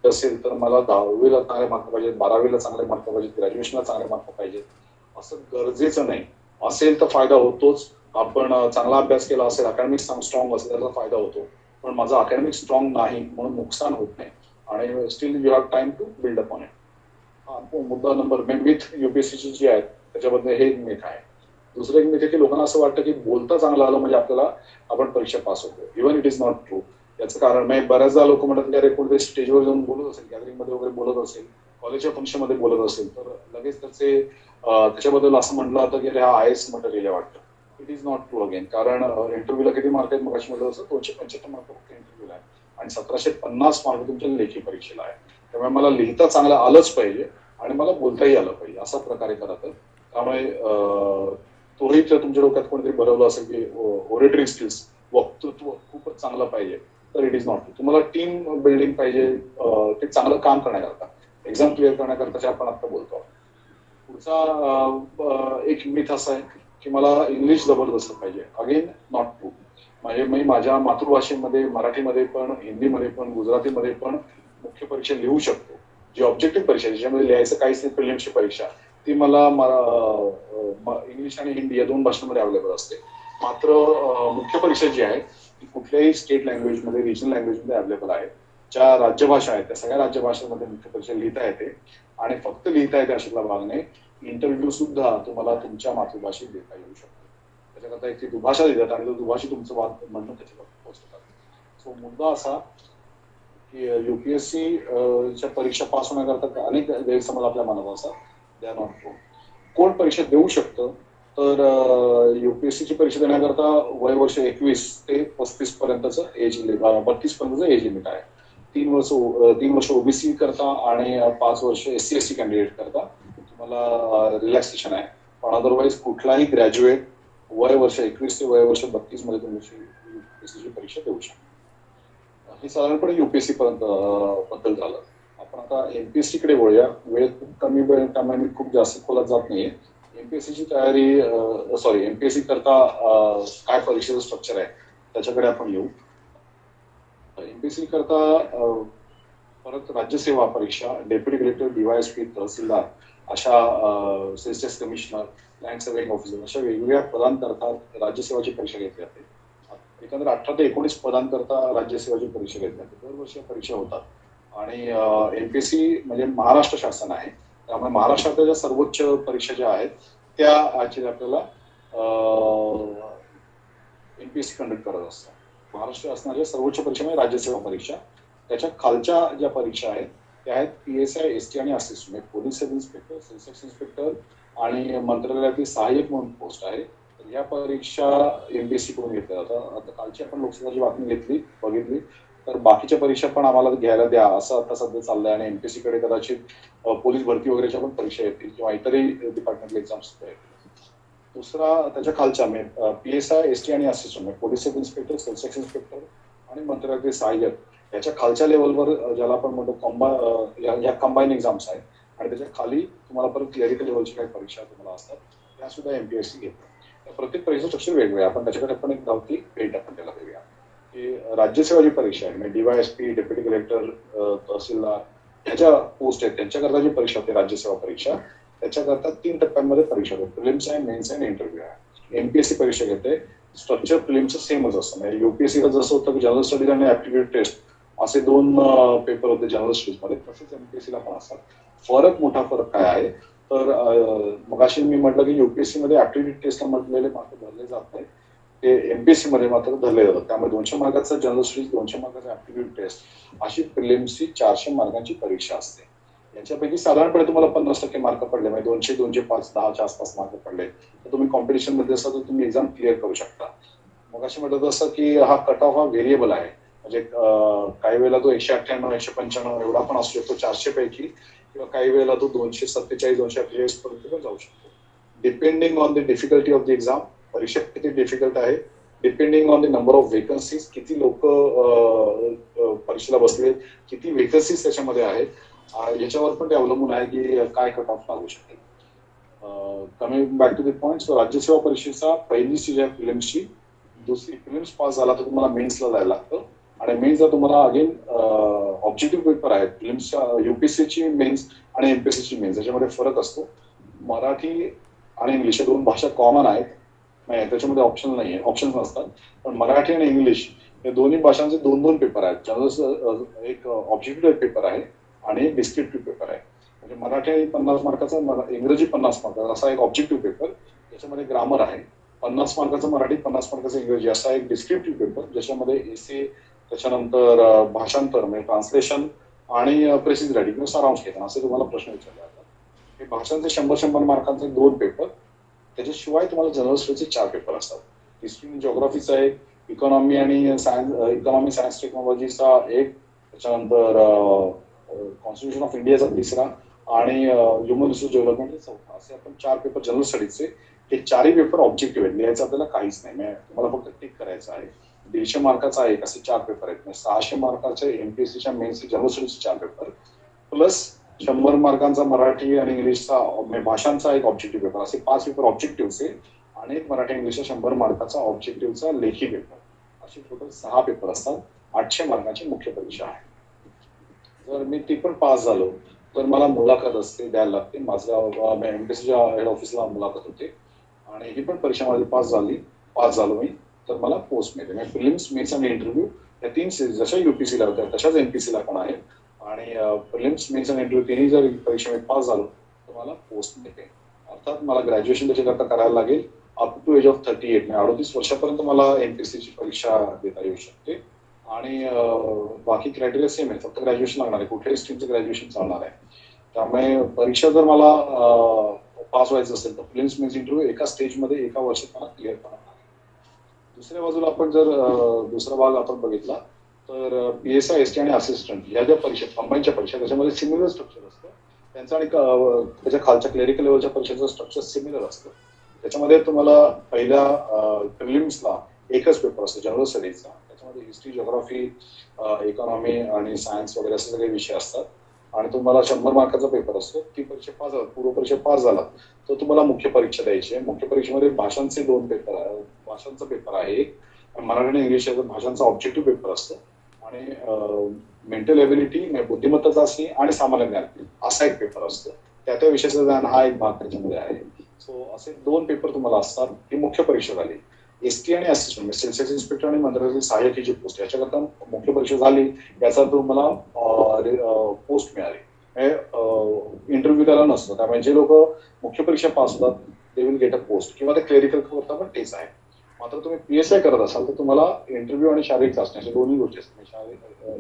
असेल तर मला 10वीला चांगले मार्क पाहिजेत, 12वीला चांगले मार्क पाहिजेत, ग्रॅज्युएशनला चांगले मार्क पाहिजेत असं गरजेचं नाही. असेल तर फायदा होतोच. आपण चांगला अभ्यास केला असेल, अकॅडमिक स्ट्रॉंग असेल त्याचा फायदा होतो. पण माझा अकॅडमिक स्ट्रॉंग नाही म्हणून नुकसान होत नाही आणि still you have time to build up on it. हा मुद्दा नंबर मिथ युपीएससीची जी आहे त्याच्याबद्दल हे एक मिथ आहे. दुसरं एक मिथ आहे की लोकांना असं वाटतं की बोलता चांगलं आलं म्हणजे आपल्याला आपण परीक्षा पास होतो. Even it is not true. याचं कारण म्हणजे बऱ्याचदा लोक म्हणतात की अरे कोणत्या स्टेजवर जाऊन बोलत असेल, गॅदरिंग मध्ये वगैरे बोलत असेल, कॉलेजच्या फंक्शन मध्ये बोलत असेल तर लगेच त्याच्याबद्दल असं म्हटलं जातं की अरे हा आयएस मटेरियल आहे वाटतं. It is not true again. कारण इंटरव्ह्यूला किती मार्क आहेत मग म्हटलं असं 275 मार्क फक्त इंटरव्ह्यूला आहे आणि 1750 मार्क तुमच्या लेखी परीक्षेला आहे. त्यामुळे मला लिहिता चांगलं आलंच पाहिजे आणि मला बोलताही आलं पाहिजे असा प्रकारे करत. त्यामुळे तोही तुमच्या डोक्यात कोणतरी भरवलं असेल की ओरेटरी स्किल्स, वक्तृत्व खूपच चांगलं पाहिजे तर इट इज नॉट. तुम्हाला टीम बिल्डिंग पाहिजे, ते चांगलं काम करण्याकरता, एक्झाम क्लिअर करण्याकरता आपण आता बोलतो. पुढचा एक मिथ असा आहे की मला इंग्लिश जबरदस्त पाहिजे. Again not true. म्हणजे मी माझ्या मातृभाषेमध्ये मराठीमध्ये पण, हिंदीमध्ये पण, गुजरातीमध्ये पण मुख्य परीक्षा लिहू शकतो. जी ऑब्जेक्टिव्ह परीक्षा ज्याच्यामध्ये लिहायचं काहीच नाही, प्रिलिम्सची परीक्षा ती मला इंग्लिश आणि हिंदी या 2 भाषांमध्ये अवेलेबल असते. मात्र मुख्य परीक्षा जी आहे ती कुठल्याही स्टेट लँग्वेजमध्ये, रिजनल लँग्वेजमध्ये अवेलेबल आहे. ज्या राज्यभाषा आहेत त्या सगळ्या राज्यभाषांमध्ये मुख्य परीक्षा लिहिता येते आणि फक्त लिहिता येते अशातला भाग नाही, इंटरव्ह्यू सुद्धा तुम्हाला तुमच्या मातृभाषेत देता येऊ शकतो. त्याच्याकरता एक ती दुभाषा देतात आणि दुभाषी तुमचं म्हणणं त्याच्यावर पोहोचवतात. सो मुद्दा असा की युपीएससी च्या परीक्षा पास होण्याकरता अनेक गैरसमज आपल्या मनात असतात. They are not true. कोण परीक्षा देऊ शकतं तर युपीएससीची परीक्षा देण्याकरता वय वर्ष 21 ते 35 पर्यंतचं एज लिमिट, 32 पर्यंतचं एज लिमिट आहे. 3 वर्ष ओबीसी करता आणि 5 वर्ष एससी एसटी कॅन्डिडेट करता तुम्हाला रिलॅक्सेशन आहे. पण अदरवाईज कुठलाही ग्रॅज्युएट वय वर्ष 21 ते वय वर्ष 32 मध्ये तुम्ही युपीएससीची परीक्षा देऊ शकता. हे साधारणपणे युपीएससी पर्यंत बद्दल झालं. आपण आता एमपीएससी कडे वळूया. वेळ खूप कमी वेळ त्यामुळे मी खूप जास्त खोलात जात नाहीये. एमपीएससीची तयारी एमपीएससी करता काय परीक्षेचं स्ट्रक्चर आहे त्याच्याकडे आपण येऊ. एमपीएससी करता परत राज्यसेवा परीक्षा, डेप्युटी कलेक्टर, डीवायएसपी, तहसीलदार अशा sales commissioner, land surveying officer अशा वेगवेगळ्या पदांकरता राज्यसेवाची परीक्षा घेतली जाते. एकंदर 18 ते 19 पदांकरता राज्यसेवाची परीक्षा घेतली जाते. दरवर्षी परीक्षा होतात आणि एमपीएससी म्हणजे महाराष्ट्र शासन आहे. त्यामुळे महाराष्ट्रातल्या ज्या सर्वोच्च परीक्षा ज्या आहेत त्या ऍक्च्युली आपल्याला एमपीएससी कंडक्ट करत असतात. महाराष्ट्र शासनाच्या सर्वोच्च परीक्षा म्हणजे राज्यसेवा परीक्षा. त्याच्या खालच्या ज्या परीक्षा आहेत त्या आहेत पीएसआय, एसटी आणि असिस्टंट म्हणजे police sub inspector, sales inspector आणि मंत्रालयातील सहाय्यक म्हणून पोस्ट आहे. या परीक्षा एमपीएससी कडून घेतल्या जातात. आता कालची आपण लोकसभाची बातमी बघितली तर बाकीच्या परीक्षा पण आम्हाला घ्यायला द्या असं आता सध्या चाललंय. आणि एमपीएससी कडे कदाचित पोलीस भरती वगैरेच्या पण परीक्षा येतील किंवा इतरही डिपार्टमेंटल एक्झाम्स येतील. दुसरा त्याच्या खालच्या PSI, ST आणि assistant police sub inspector, sales inspector आणि मंत्रालयाचे सहाय्यक याच्या खालच्या लेवलवर ज्याला आपण म्हणतो या कंबाईन एक्झाम्स आहेत. आणि त्याच्या खाली तुम्हाला परत क्लरिकल लेवलची काही परीक्षा तुम्हाला असतात त्या सुद्धा एमपीएससी घेते. प्रत्येक परीक्षा स्ट्रक्चर वेगवेगळं आपण त्याच्याकडे पण एक धावती भेट आपण त्याला देऊया की राज्यसेवा जी परीक्षा आहे म्हणजे DYSP, डेप्युटी कलेक्टर, तहसीलदार ह्याच्या पोस्ट आहेत त्यांच्याकरता जी परीक्षा होते राज्यसेवा परीक्षा त्याच्याकरता 3 टप्प्यांमध्ये परीक्षा होते. प्रिलिम्स आहे, मेन्स आहे आणि इंटरव्ह्यू आहे. एमपीएससी परीक्षा घेते स्ट्रक्चर प्रिलिम्सचं सेमच असतं. म्हणजे युपीएससीला जसं होतं की जनरल स्टडीज आणि ऍप्टिट्यूड टेस्ट असे 2 पेपर होते जनरल स्टडीज मध्ये, तसेच एमपीएससीला पण असतात. मोठा फरक काय आहे तर मगाशी मी म्हटलं की युपीएससी मध्ये ऍप्टिट्यूड टेस्टला म्हटलेले मार्क धरले जात नाही, ते एमपीएससी मध्ये मात्र धरले जातात. त्यामुळे 200 मार्काचा जनरल स्टडीज, 200 मार्काचा ऍप्टिट्यूड टेस्ट अशी प्रिलिम्सची 400 मार्कांची परीक्षा असते. याच्यापैकी साधारणपणे तुम्हाला 50% मार्क पडले म्हणजे 200, 205, 10च्या आसपास मार्क पडले तर तुम्ही कॉम्पिटिशन मध्ये असाल तर तुम्ही एक्झाम क्लिअर करू शकता. मग अशी म्हटलं तसं की हा कट ऑफ हा व्हेरिएबल आहे. म्हणजे काही वेळेला तो 198, 195 एवढा पण असू शकतो 400 पैकी, किंवा काही वेळेला तो 247, 248 पर्यंत पण जाऊ शकतो. Depending on the difficulty of the exam, परीक्षा किती डिफिकल्ट आहे, depending on the number of vacancies, किती लोक परीक्षेला बसले, किती वेकन्सीज त्याच्यामध्ये आहेत, याच्यावर पण ते अवलंबून आहे की काय कट ऑफ लागू शकेल. Coming back to the point, राज्यसेवा परीक्षेचा पहिली स्टेज आहे प्रिलिम्सची. दुसरी प्रिलिम्स पास झाला तर तुम्हाला मेन्सला जायला लागतं. आणि मेन्सला तुम्हाला अगेन ऑब्जेक्टिव्ह पेपर आहेत. प्रिलिम्सच्या युपीएससीची मेन्स आणि एमपीएससीची मेन्स याच्यामध्ये फरक असतो. मराठी आणि इंग्लिश या 2 भाषा कॉमन आहेत, नाही त्याच्यामध्ये ऑप्शन नाही आहे, ऑप्शन नसतात. पण मराठी आणि इंग्लिश या दोन्ही भाषांचे 2-2 पेपर आहेत. जनरल एक ऑब्जेक्टिव्ह पेपर आहे आणि एक डिस्क्रिप्टिव्ह पेपर आहे. म्हणजे मराठी 50 मार्काचा, इंग्रजी 50 मार्काचा असा एक ऑब्जेक्टिव्ह पेपर, त्याच्यामध्ये ग्रामर आहे. 50 मार्काचा मराठी, 50 मार्काचा इंग्रजी असा एक डिस्क्रिप्टिव्ह पेपर ज्याच्यामध्ये एसे, त्याच्यानंतर भाषांतर म्हणजे ट्रान्सलेशन आणि प्रेसिज रायटिंग किंवा सारांश घेताना असे तुम्हाला प्रश्न विचारले जातात. हे भाषांचे 100-100 मार्कांचे 2 पेपर. त्याच्याशिवाय तुम्हाला जनरल स्टडीजचे 4 पेपर असतात. हिस्ट्री जिओग्राफीचा एक, इकॉनॉमी आणि सायन्स, इकॉनॉमी सायन्स टेक्नॉलॉजीचा एक, त्याच्यानंतर कॉन्स्टिट्यूशन ऑफ इंडियाचा 3रा आणि ह्युमन रिसोर्स डेव्हलपमेंटचा 4था, असे आपण 4 पेपर जनरल स्टडीजचे. हे 4ही पेपर ऑब्जेक्टिव्ह आहेत, लिहायचं आपल्याला काहीच नाही, तुम्हाला फक्त टिक करायचं आहे. 150 मार्काचा एक असे 4 पेपर आहेत. 600 मार्काचे एमपीएससीच्या मेन्सचे जनरल स्टडीजचे 4 पेपर प्लस 100 मार्कांचा मराठी आणि इंग्लिशचा भाषांचा एक ऑब्जेक्टिव्ह पेपर, असे 5 पेपर ऑब्जेक्टिव्हचे आणि एक मराठी इंग्लिशचा 100 मार्काचा ऑब्जेक्टिव्हचा लेखी पेपर, असे टोटल 6 पेपर असतात. 800 मार्कांची मुख्य परीक्षा आहे. जर मी ती पण पास झालो तर मला मुलाखत असते, द्यायला लागते. माझं एमपीएससीच्या हेड ऑफिसला मुलाखत होते आणि ही पण परीक्षा माझी पास झालो मी तर मला पोस्ट मिळते. म्हणजे प्रिलिम्स, मेन्स आणि इंटरव्ह्यू या 3 जशा युपीसीला होत्या तशाच एमपीसीला पण आहे. आणि प्रिलिम्स, मेन्स आणि इंटरव्ह्यू तिन्ही जर परीक्षेमध्ये पास झालो तर मला पोस्ट मिळते. अर्थात मला ग्रॅज्युएशन त्याच्याकरता करायला लागेल अप टू एज ऑफ 38 म्हणजे 38 वर्षापर्यंत मला एमपीएससीची परीक्षा देता येऊ शकते. आणि बाकी क्रायटेरिया सेम आहे, फक्त ग्रॅज्युएशन लागणार आहे, कुठल्याही स्ट्रीमचं ग्रॅज्युएशन चालणार आहे. त्यामुळे परीक्षा जर मला पास व्हायचं असेल तर प्रिलिम्स, मेन्स, इंटरव्ह्यू एका स्टेजमध्ये एका वर्षात मला क्लिअर करावं लागेल. दुसऱ्या बाजूला आपण जर दुसरा भाग आपण बघितला तर PSI, ST आणि असिस्टंट या ज्या परीक्षा कंबाईनच्या परीक्षा त्याच्यामध्ये सिमिलर स्ट्रक्चर असतं त्यांचं. आणि त्याच्या खालच्या क्लेरिकल लेवलच्या परीक्षेचं स्ट्रक्चर सिमिलर असतं. त्याच्यामध्ये तुम्हाला पहिल्या प्रिलिम्सला एकच पेपर असतो जनरल स्टडीजचा. त्याच्यामध्ये हिस्ट्री, जिओग्राफी, इकॉनॉमी आणि सायन्स वगैरे असे सगळे विषय असतात. आणि तुम्हाला 100 मार्काचा पेपर असतो. ती परीक्षा पास झाला, पूर्व परीक्षा पास झाला तर तुम्हाला मुख्य परीक्षा द्यायची आहे. मुख्य परीक्षेमध्ये भाषांचे 2 पेपर आहे, भाषांचा पेपर आहे एक, मराठी आणि इंग्लिश भाषांचा ऑब्जेक्टिव्ह पेपर असतो. आणि मेंटल एबिलिटी बुद्धिमत्ता चाचणी आणि सामान्य ज्ञान असा एक पेपर असतो. त्या विषयाचा ज्ञान हा एक भाग त्याच्यामध्ये आहे. सो असे 2 पेपर तुम्हाला असतात. ही मुख्य परीक्षा झाली. एसटी आणि असिस्टंट सेल्स इन्स्पेक्टर आणि मंत्रालयातील सहाय्यक ही जी पोस्ट याच्याकरता मुख्य परीक्षा झाली याचा तुम्हाला पोस्ट मिळाली. इंटरव्ह्यू त्याला नसतो. त्यामुळे जे लोक मुख्य परीक्षा पास होतात they will get a post, किंवा ते क्लेरिकल करता पण तेच आहे. मात्र तुम्ही PSI करत असाल तर तुम्हाला इंटरव्ह्यू आणि शारीरिक चाचणी अशा दोन्ही गोष्टी असतात.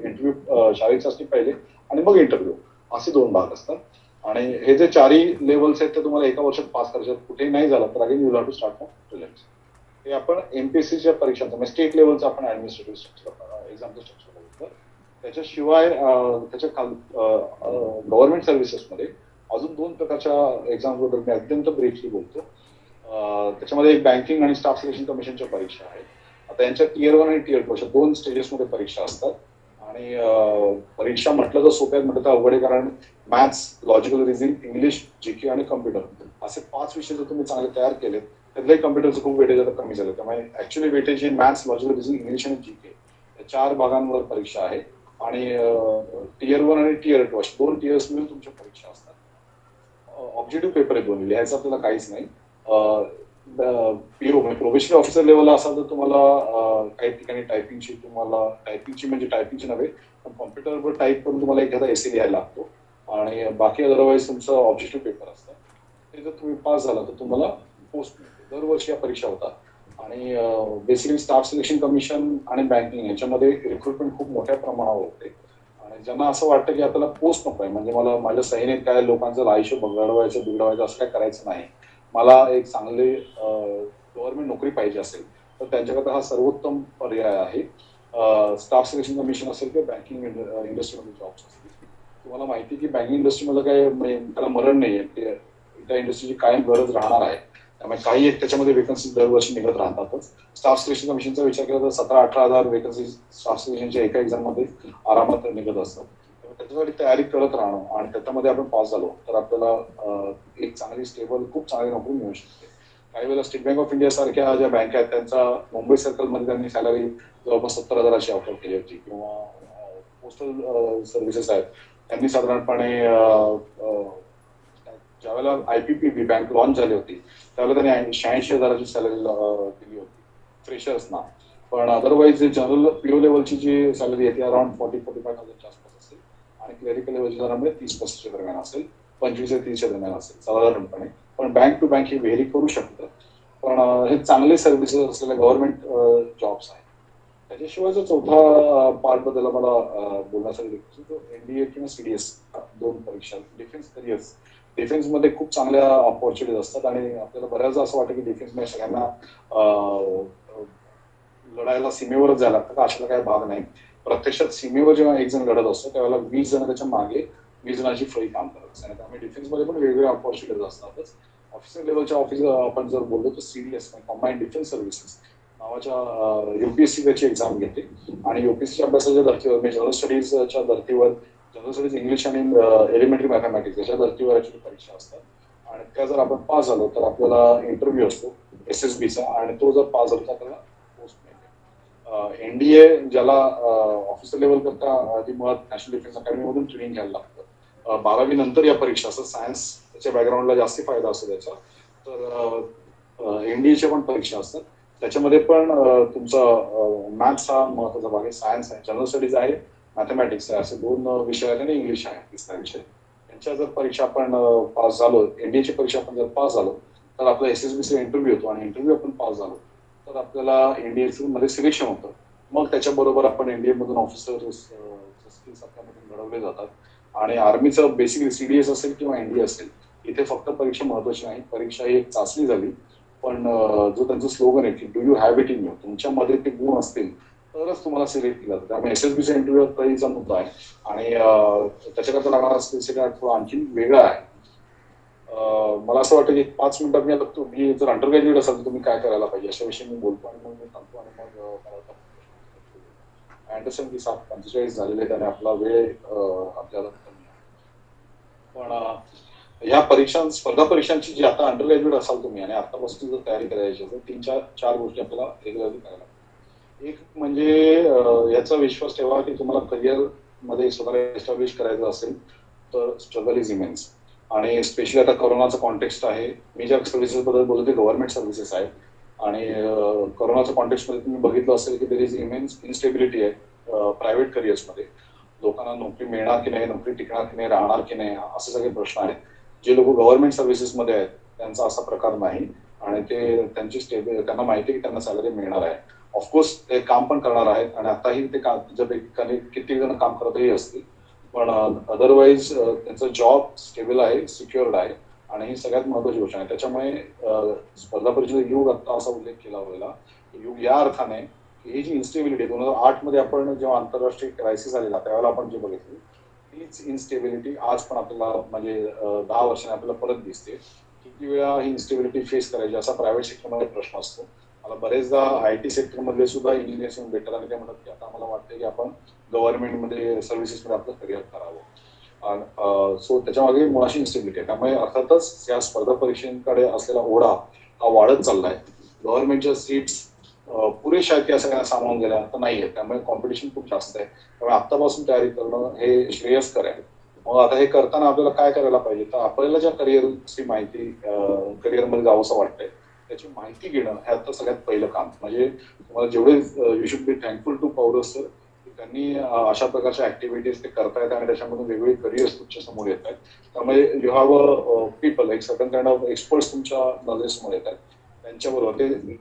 इंटरव्ह्यू, शारीरिक चाचणी पहिले आणि मग इंटरव्ह्यू असे 2 भाग असतात. आणि हे जे 4ही लेवल्स आहेत ते तुम्हाला एका वर्षात पास करायचे. कुठेही नाही झालं तर again you have to start from prelims. हे आपण एमपीएससीच्या परीक्षांचं म्हणजे स्टेट लेवलचं आपण ऍडमिनिस्ट्रेटिव्ह स्ट्रक्चर एक्झामचं स्ट्रक्चर बघितलं. त्याच्याशिवाय त्याच्या गव्हर्नमेंट सर्व्हिसेसमध्ये अजून 2 प्रकारच्या एक्झाम्स बद्दल मी अत्यंत ब्रीफली बोलतो. त्याच्यामध्ये एक बँकिंग आणि स्टाफ सिलेक्शन कमिशनच्या परीक्षा आहेत. आता यांच्या टियर 1 आणि टियर 2 अशा 2 स्टेजेसमध्ये परीक्षा असतात. आणि परीक्षा म्हटलं तर सोप्यात म्हटलं तर अवघड आहे, कारण maths, logical reasoning, English, GK आणि कम्प्युटर असे 5 विषय जर तुम्ही चांगले तयार केले, त्यातलंही कम्प्युटरचं खूप वेटेज आता कमी झालं. त्यामुळे ऍक्च्युअली वेटेज हे मॅथ्स, लॉजिकल रिझनिंग, इंग्लिश आणि जीके या 4 भागांवर परीक्षा आहे. आणि टियर 1 आणि टियर 2 अशा 2 टियर्स मिळून तुमच्या परीक्षा असतात. ऑब्जेक्टिव्ह पेपर आहे दोन्ही, लिहायचं आपल्याला काहीच नाही. पीओ म्हणजे प्रोबेशनरी ऑफिसर लेवलला असाल तर तुम्हाला काही ठिकाणी टायपिंगची म्हणजे टायपिंगची नव्हे, पण कॉम्प्युटरवर टाईप करून तुम्हाला एखादा एसे लिहायला लागतो. आणि बाकी अदरवाईज तुमचं ऑब्जेक्टिव्ह पेपर असतं. ते जर तुम्ही पास झाला तर तुम्हाला पोस्ट मिळते. दरवर्षी या परीक्षा होतात. आणि बेसिकली स्टाफ सिलेक्शन कमिशन आणि बँकिंग याच्यामध्ये रिक्रुटमेंट खूप मोठ्या प्रमाणावर होते. आणि ज्यांना असं वाटतं की आपल्याला पोस्ट नको आहे, म्हणजे मला माझ्या सहीने काय लोकांचं आयुष्य बघडवायचं बिघडवायचं असं काय करायचं नाही, मला एक चांगले गव्हर्नमेंट नोकरी पाहिजे असेल, तर त्यांच्याकडे हा सर्वोत्तम पर्याय आहे. स्टाफ सिलेक्शन कमिशन असेल किंवा बँकिंग इंडस्ट्रीमध्ये जॉब्स असतील. तुम्हाला माहिती आहे की बँकिंग इंडस्ट्रीमध्ये काय म्हणजे त्याला मरण नाही आहे, त्या इंडस्ट्रीची कायम गरज राहणार आहे. त्यामुळे काही एक त्याच्यामध्ये वेकन्सी दरवर्षी निघत राहतातच. स्टाफ सिलेक्शन कमिशनचा विचार केला तर 17-18 हजार वेकन्सी स्टाफ सिलेक्शनच्या एका एक्झाममध्ये आरामात निघत असतात. त्याच्यासाठी तयारी करत राहणं आणि त्याच्यामध्ये आपण पास झालो तर आपल्याला एक चांगली स्टेबल खूप चांगली नोकरी मिळू शकते. काही वेळेला स्टेट बँक ऑफ इंडिया सारख्या ज्या बँक आहेत त्यांचा मुंबई सर्कलमध्ये त्यांनी सॅलरी जवळपास 70,000ची ऑफर केली होती. किंवा पोस्टल सर्व्हिसेस आहेत त्यांनी साधारणपणे ज्यावेळेला IPPB बँक लॉन्च झाली होती त्यावेळेला त्यांनी 86,000ची सॅलरी दिली होती फ्रेशर्सना. पण अदरवाईज जे जनरल पीओ लेवलची जी सॅलरी आहे ती अराउंड 40-45,000च्या आसपास असेल. आणि क्लेरिकल लेवलची साधारणपणे 30-35च्या दरम्यान असेल, 25 ते 30च्या दरम्यान असेल साधारणपणे. पण बँक टू बँक हे व्हेरी करू शकतं. पण हे चांगले सर्व्हिसेस असलेले गव्हर्नमेंट जॉब्स आहेत. त्याच्याशिवाय जो चौथा पार्ट बद्दल मला बोलण्यासाठी तो NDA किंवा CDS 2 परीक्षा डिफेन्स करिअर्स. डिफेन्समध्ये खूप चांगल्या ऑपॉर्च्युनिटीज असतात आणि आपल्याला बऱ्याचदा असं वाटतं की डिफेन्समध्ये सगळ्यांना लढायला सीमेवरच जायला लागतं, अशाला काही भाग नाही. प्रत्यक्षात सीमेवर जेव्हा एक जण लढत असतो त्यावेळेला 20 जण त्याच्या मागे 20 जणांची फळी काम करत असते. त्यामुळे डिफेन्समध्ये पण वेगवेगळ्या ऑपॉर्च्युनिटीज असतातच. ऑफिसर लेवलच्या ऑफिस आपण जर बोललो तर CDS कॉम्बाईंड डिफेन्स सर्व्हिसेस नावाच्या UPSC त्याची एक्झाम घेते. आणि UPSCच्या अभ्यासाच्या धर्तीवर म्हणजे जनरल स्टडीजच्या धर्तीवर जनरल स्टडीज इंग्लिश आणि एलिमेंटरी मॅथमॅटिक्स याच्या धर्तीवर याची परीक्षा असतात. आणि त्या जर आपण पास झालो तर आपल्याला इंटरव्ह्यू असतो SSBचा, आणि तो जर पास झाला तर आपल्याला पोस्ट मिळते. NDA ज्याला ऑफिसर लेवल करता आधी मुळात नॅशनल डिफेन्स अकॅडमीमधून ट्रेनिंग घ्यायला लागतं. 12वी नंतर या परीक्षा असतात. सायन्स त्याच्या बॅकग्राऊंडला जास्ती फायदा असतो त्याचा. तर NDAच्या पण परीक्षा असतात. त्याच्यामध्ये पण तुमचा मॅथ्स हा महत्वाचा भाग आहे, सायन्स आहे, जनरल स्टडीज आहे, मॅथमॅटिक्स आहे, असे 2 विषय आहेत आणि इंग्लिश आहे, तिसरा विषय. त्यांच्या जर परीक्षा आपण पास झालो, NDAची परीक्षा आपण जर पास झालो तर आपला SSBचा इंटरव्ह्यू होतो. आणि इंटरव्ह्यू आपण पास झालो तर आपल्याला NDA मध्ये सिलेक्शन होतं. मग त्याच्याबरोबर आपण NDA मधून ऑफिसर स्किल्स आपल्यामधून घडवले जातात. आणि आर्मीचं बेसिकली CDS असेल किंवा NDA असेल, इथे फक्त परीक्षा महत्वाची नाही, परीक्षा ही एक चाचणी झाली. पण जो त्यांचं स्लोगन आहे की do you have it in you, तुमच्यामध्ये ते गुण असतील तरच तुम्हाला सिलेक्ट केलं जातं. त्यामुळे SSBचा इंटरव्ह्यू तरीचा मुद्दा आहे. आणि त्याच्याकरता लागणारा स्किल सेट थोडा आणखी वेगळा आहे. मला असं वाटतं की 5 मिनिटात मी आता तुम्ही जर अंडर ग्रॅज्युएट असाल तर तुम्ही काय करायला पाहिजे अशा विषयी मी बोलतो आणि मग मी थांबतो. आणि मग अँडरसन की 7:45 झालेले त्याने आपला वेळ आपल्याला कमी आहे. पण ह्या स्पर्धा परीक्षांची जी आता अंडर ग्रॅज्युएट असाल तुम्ही आणि आतापासून जर तयारी करायची असेल 3-4 गोष्टी आपल्याला रेग्युलरली करायला लागतात. एक म्हणजे याचा विश्वास ठेवा की तुम्हाला करिअर मध्ये स्वतःला एस्टॅब्लिश करायचं असेल तर स्ट्रगल इज इमेन्स. आणि स्पेशली आता कोरोनाचं कॉन्टेक्स्ट आहे. मी ज्या सर्व्हिसेस बद्दल बोलतो ते गव्हर्नमेंट सर्व्हिसेस आहेत. आणि कोरोनाच्या कॉन्टेक्स्टमध्ये तुम्ही बघितलं असेल की देर इज इमेन्स इनस्टेबिलिटी आहे प्रायव्हेट करिअर्समध्ये. लोकांना नोकरी मिळणार की नाही, नोकरी टिकणार की नाही, राहणार की नाही, असे सगळे प्रश्न आहेत. जे लोक गव्हर्नमेंट सर्व्हिसेसमध्ये आहेत त्यांचा असा प्रकार नाही. आणि ते त्यांची त्यांना माहिती आहे की त्यांना सॅलरी मिळणार आहे. ऑफकोर्स ते काम पण करणार आहेत आणि आताही ते किती जण काम करतही असतील. पण अदरवाईज त्यांचा जॉब स्टेबल आहे, सिक्युअर्ड आहे. आणि ही सगळ्यात महत्वाची गोष्ट आहे. त्याच्यामुळे स्पर्धा परीक्षेचा युग आता असा उल्लेख केला गेला. युग या अर्थाने की ही जी इन्स्टेबिलिटी 2008 मध्ये आपण जेव्हा आंतरराष्ट्रीय क्रायसिस आलेला त्यावेळेला आपण जे बघितली तीच इन्स्टेबिलिटी आज पण आपल्याला म्हणजे 10 वर्षांनी आपल्याला परत दिसते. किती वेळा ही इन्स्टेबिलिटी फेस करायची असा प्रायव्हेट सेक्टरमध्ये प्रश्न असतो. मला बरेचदा आयटी सेक्टर मधले सुद्धा इंजिनियर्स येऊन भेटतात आणि ते म्हणतात की आता मला वाटतं की आपण गव्हर्नमेंटमध्ये सर्व्हिसेसमध्ये आपलं करिअर करावं. सो त्याच्यामागे मुळाशी इन्स्टेबिलिटी आहे. त्यामुळे अर्थातच या स्पर्धा परीक्षांकडे असलेला ओढा हा वाढत चाललाय. गव्हर्नमेंटच्या सीट्स पुरेशा आहेत या सगळ्यांना सामावून गेल्या तर नाहीये. त्यामुळे कॉम्पिटिशन खूप जास्त आहे. त्यामुळे आत्तापासून तयारी करणं हे श्रेयस्कर आहे. मग आता हे करताना आपल्याला काय करायला पाहिजे तर आपल्याला ज्या करिअरची माहिती करिअरमध्ये जावंसं वाटतंय त्याची माहिती घेणं हे आता सगळ्यात पहिलं काम. म्हणजे तुम्हाला जेवढे you should be thankful to Porus sir की त्यांनी अशा प्रकारच्या ऍक्टिव्हिटीज ते करतायत आणि त्याच्यामधून वेगवेगळे करिअर्स तुमच्या समोर येत आहेत. त्यामुळे यू हॅव अ पीपल एक सर्टन काइंड ऑफ एक्सपर्ट्स तुमच्या नॉलेजसमोर येत आहेत. त्यांच्याबरोबर ते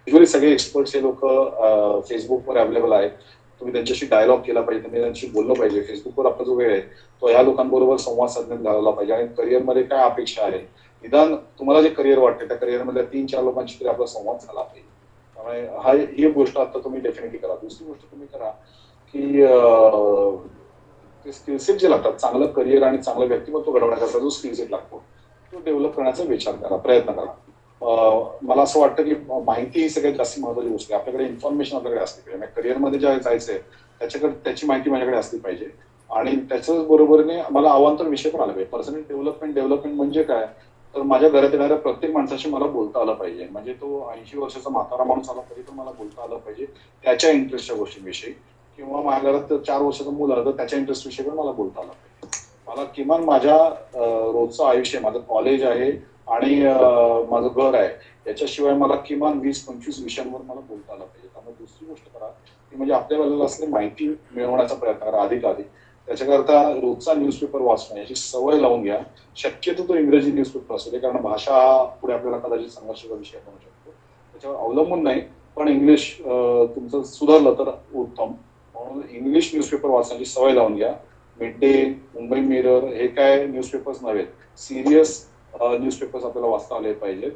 युजली सगळे एक्सपर्ट्स हे लोक फेसबुकवर अवेलेबल आहेत. तुम्ही त्यांच्याशी डायलॉग केला पाहिजे, तुम्ही त्यांच्याशी बोललं पाहिजे. फेसबुकवर आपला जो वेळ आहे तो ह्या लोकांबरोबर संवाद साधण्यात घालवला पाहिजे आणि करिअरमध्ये काय अपेक्षा आहे निदान तुम्हाला जे करिअर वाटते त्या करिअरमधल्या 3-4 लोकांशी तरी आपला संवाद झाला पाहिजे. त्यामुळे ही गोष्ट आता तुम्ही डेफिनेटली करा. दुसरी गोष्ट तुम्ही करा की ते स्किलसेट जे लागतात चांगलं करिअर आणि चांगलं व्यक्तिमत्व घडवण्याकरता जो स्किलसेट लागतो तो डेव्हलप करण्याचा विचार करा, प्रयत्न करा. मला असं वाटतं की माहिती ही सगळ्यात जास्त महत्वाची गोष्ट आहे. आपल्याकडे इन्फॉर्मेशन आपल्याकडे असली पाहिजे. करिअरमध्ये ज्या जायचंय त्याच्याकडे त्याची माहिती माझ्याकडे असली पाहिजे आणि त्याच्याच बरोबरीने मला अवांतर विषय पण आला पाहिजे. पर्सनल डेव्हलपमेंट म्हणजे काय तर माझ्या घरात येणाऱ्या प्रत्येक माणसाशी मला बोलता आलं पाहिजे. म्हणजे तो 80 वर्षाचा म्हातारा माणूस आला तरी पण मला बोलता आलं पाहिजे त्याच्या इंटरेस्टच्या गोष्टींविषयी किंवा माझ्या घरात 4 वर्षाचं मुलं आलं तर त्याच्या इंटरेस्ट विषयी पण मला बोलता आलं पाहिजे. मला किमान माझ्या रोजचं आयुष्य माझं कॉलेज आहे आणि माझं घर आहे याच्याशिवाय मला किमान 20-25 विषयांवर मला बोलता आलं पाहिजे. त्यामुळे दुसरी गोष्ट करा ती म्हणजे आपल्या वेळेला असलेली माहिती मिळवण्याचा प्रयत्न करा अधिकाधिक. त्याच्याकरता रोजचा न्यूजपेपर वाचणं याची सवय लावून घ्या. शक्यतो तो इंग्रजी न्यूजपेपर असू दे कारण भाषा हा पुढे आपल्याला कदाचित संघर्षाचा विषय बनू शकतो. त्याच्यावर अवलंबून नाही पण इंग्लिश तुमचं सुधारलं तर उत्तम. म्हणून इंग्लिश न्यूजपेपर वाचण्याची सवय लावून घ्या. मिड डे, मुंबई मिरर हे काय न्यूजपेपर्स नव्हेत. सिरियस न्यूजपेपर्स आपल्याला वाचता आले पाहिजेत.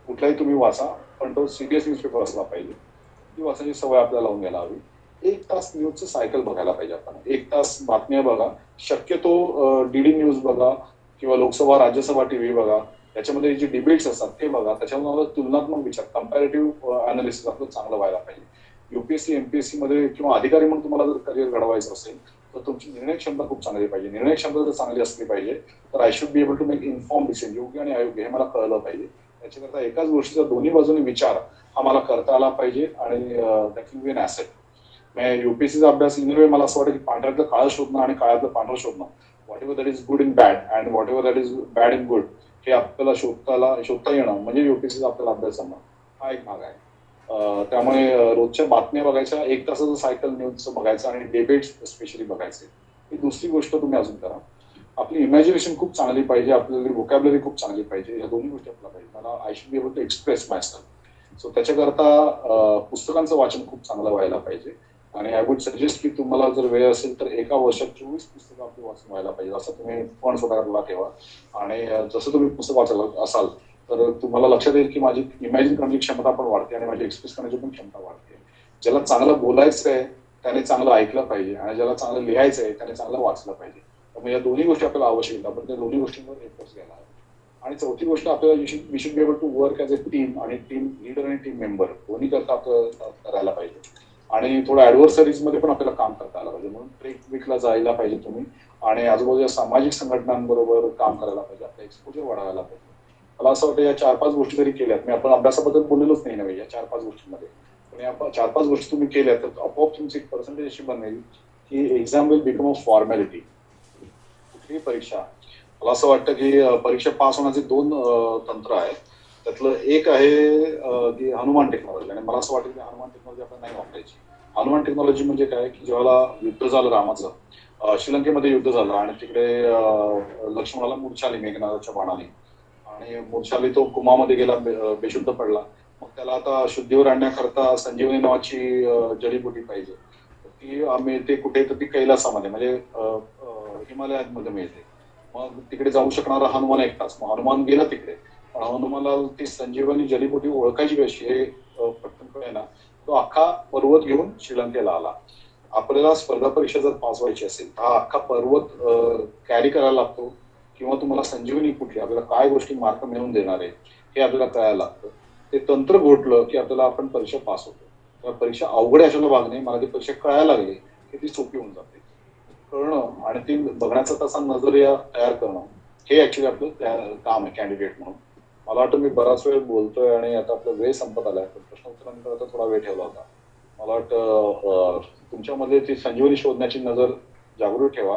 कुठलाही तुम्ही वाचा पण तो सिरियस न्यूजपेपर असला पाहिजे. ती वाचण्याची सवय आपल्याला लावून घ्यायला हवी. 1 तास न्यूजचं सायकल बघायला पाहिजे आपण. 1 तास बातम्या बघा. शक्यतो डीडी न्यूज बघा किंवा लोकसभा राज्यसभा टीव्ही बघा. त्याच्यामध्ये जे डिबेट्स असतात ते बघा. त्याच्यामध्ये तुलनात्मक विचार कम्पॅरेटिव्ह अनालिसिस आपलं चांगलं व्हायला पाहिजे. युपीएससी एमपीएससी मध्ये किंवा अधिकारी म्हणून तुम्हाला जर करिअर घडवायचं असेल तर तुमची निर्णय क्षमता खूप चांगली पाहिजे. निर्णय क्षमता जर चांगली असली पाहिजे तर I should be able to make inform decision. योग्य आणि अयोग्य हे मला कळलं पाहिजे. त्याच्याकरता एकाच गोष्टीचा दोन्ही बाजूने विचार हा मला करता आला पाहिजे आणि that will be an asset. युपीएससीचा अभ्यास इन वे मला असं वाटतं की पांढऱ्यातलं काळं शोधणं आणि काळ्यातलं पांढरं शोधणं what ever that is good in bad and what ever that is bad in good हे आपल्याला शोधता येणं म्हणजे युपीएससीचा आपल्याला अभ्यास करणं हा एक भाग आहे. त्यामुळे रोजच्या बातम्या बघायच्या. 1 तासाचं सायकल न्यूजचं बघायचं आणि डिबेट्स स्पेशली बघायचे. ही दुसरी गोष्ट तुम्ही अजून करा. आपली इमॅजिनेशन खूप चांगली पाहिजे. आपल्याला व्होकॅब्युलरी खूप चांगली पाहिजे. या दोन्ही गोष्टी आपल्याला पाहिजे. मला I should be able to express myself. So त्याच्याकरता पुस्तकांचं वाचन खूप चांगलं व्हायला पाहिजे आणि आय वुड सजेस्ट की तुम्हाला जर वेळ असेल तर एका वर्षात 24 पुस्तकं आपली वाचून व्हायला पाहिजे. असं तुम्ही पण स्वतःला ठेवा आणि जसं तुम्ही पुस्तक वाचायला असाल तर तुम्हाला लक्षात येईल की माझी इमॅजिन करण्याची क्षमता पण वाढते आणि माझी एक्सप्रेस करण्याची पण क्षमता वाढते. ज्याला चांगलं बोलायचं आहे त्याने चांगलं ऐकलं पाहिजे आणि ज्याला चांगलं लिहायचं आहे त्याने चांगलं वाचलं पाहिजे. त्यामुळे या दोन्ही गोष्टी आपल्याला आवश्यक आहेत. आपण त्या दोन्ही गोष्टींवर एफर्ट्स घ्यायला हवे. आणि चौथी गोष्ट आपल्याला we should be able to work as a team आणि टीम लीडर आणि टीम मेंबर दोन्ही करता आपल्याला करायला पाहिजे. आणि थोडं ॲडव्हर्सरीज मध्ये पण आपल्याला काम करता आलं पाहिजे. म्हणून ट्रेक विकला जायला पाहिजे तुम्ही आणि आजूबाजूच्या सामाजिक संघटनांबरोबर काम करायला पाहिजे. आपलं एक्सपोजर वाढवायला पाहिजे. मला असं वाटतं या 4-5 गोष्टी जरी केल्यात मी आपण अभ्यासाबद्दल बोललेलोच नाही नव्हे या 4-5 गोष्टींमध्ये पण या 4-5 गोष्टी तुम्ही केल्या तर आपोआप तुमची एक पर्सेंटेज अशी बनेल की exam will become a formality. कुठलीही परीक्षा मला असं वाटतं की परीक्षा पास होण्याचे 2 तंत्र आहेत. त्यातलं एक आहे की हनुमान टेक्नॉलॉजी आणि मला असं वाटतं की हनुमान टेक्नॉलॉजी आपण नाही वापरायची. हनुमान टेक्नॉलॉजी म्हणजे काय की जेव्हा युद्ध झालं रामाचं श्रीलंकेमध्ये युद्ध झालं आणि तिकडे लक्ष्मणाला मूर्छा आली मेघनादाच्या बाणाने आणि मूर्छाली तो कुमामध्ये गेला बेशुद्ध पडला. मग त्याला आता शुद्धीवर आणण्याकरता संजीवनी नावाची जडीबुटी पाहिजे. ती मिळते कुठे तर ती कैलासामध्ये म्हणजे हिमालयामध्ये मिळते. मग तिकडे जाऊ शकणारा हनुमान एकटाच. मग हनुमान गेला तिकडे पण हनुमानला ती संजीवनी जडीबुटी ओळखायची कशी हे पटकन कळे ना तो अख्खा पर्वत घेऊन श्रीलंकेला आला. आपल्याला स्पर्धा परीक्षा जर पास व्हायची असेल तर हा अख्खा पर्वत कॅरी करायला लागतो, किंवा तुम्हाला संजीवनी कुठली, आपल्याला काय गोष्टी मार्क मिळवून देणार आहे हे आपल्याला कळायला लागतं. ते तंत्र घोटलं की आपल्याला आपण परीक्षा पास होतो. तेव्हा परीक्षा अवघड अशाला भागणे, मला ती परीक्षा कळायला लागली की ती सोपी होऊन जाते. कळणं आणि ती बघण्याचा तसा नजरिया तयार करणं हे ऍक्च्युली आपलं काम आहे कॅन्डिडेट म्हणून. मला वाटतं मी बराच वेळ बोलतोय आणि आता आपला वेळ संपत आलाय, पण प्रश्न उत्तरांकरता थोडा वेळ ठेवला होता. मला वाटतं तुमच्यामध्ये ती संजीवनी शोधण्याची नजर जागृत ठेवा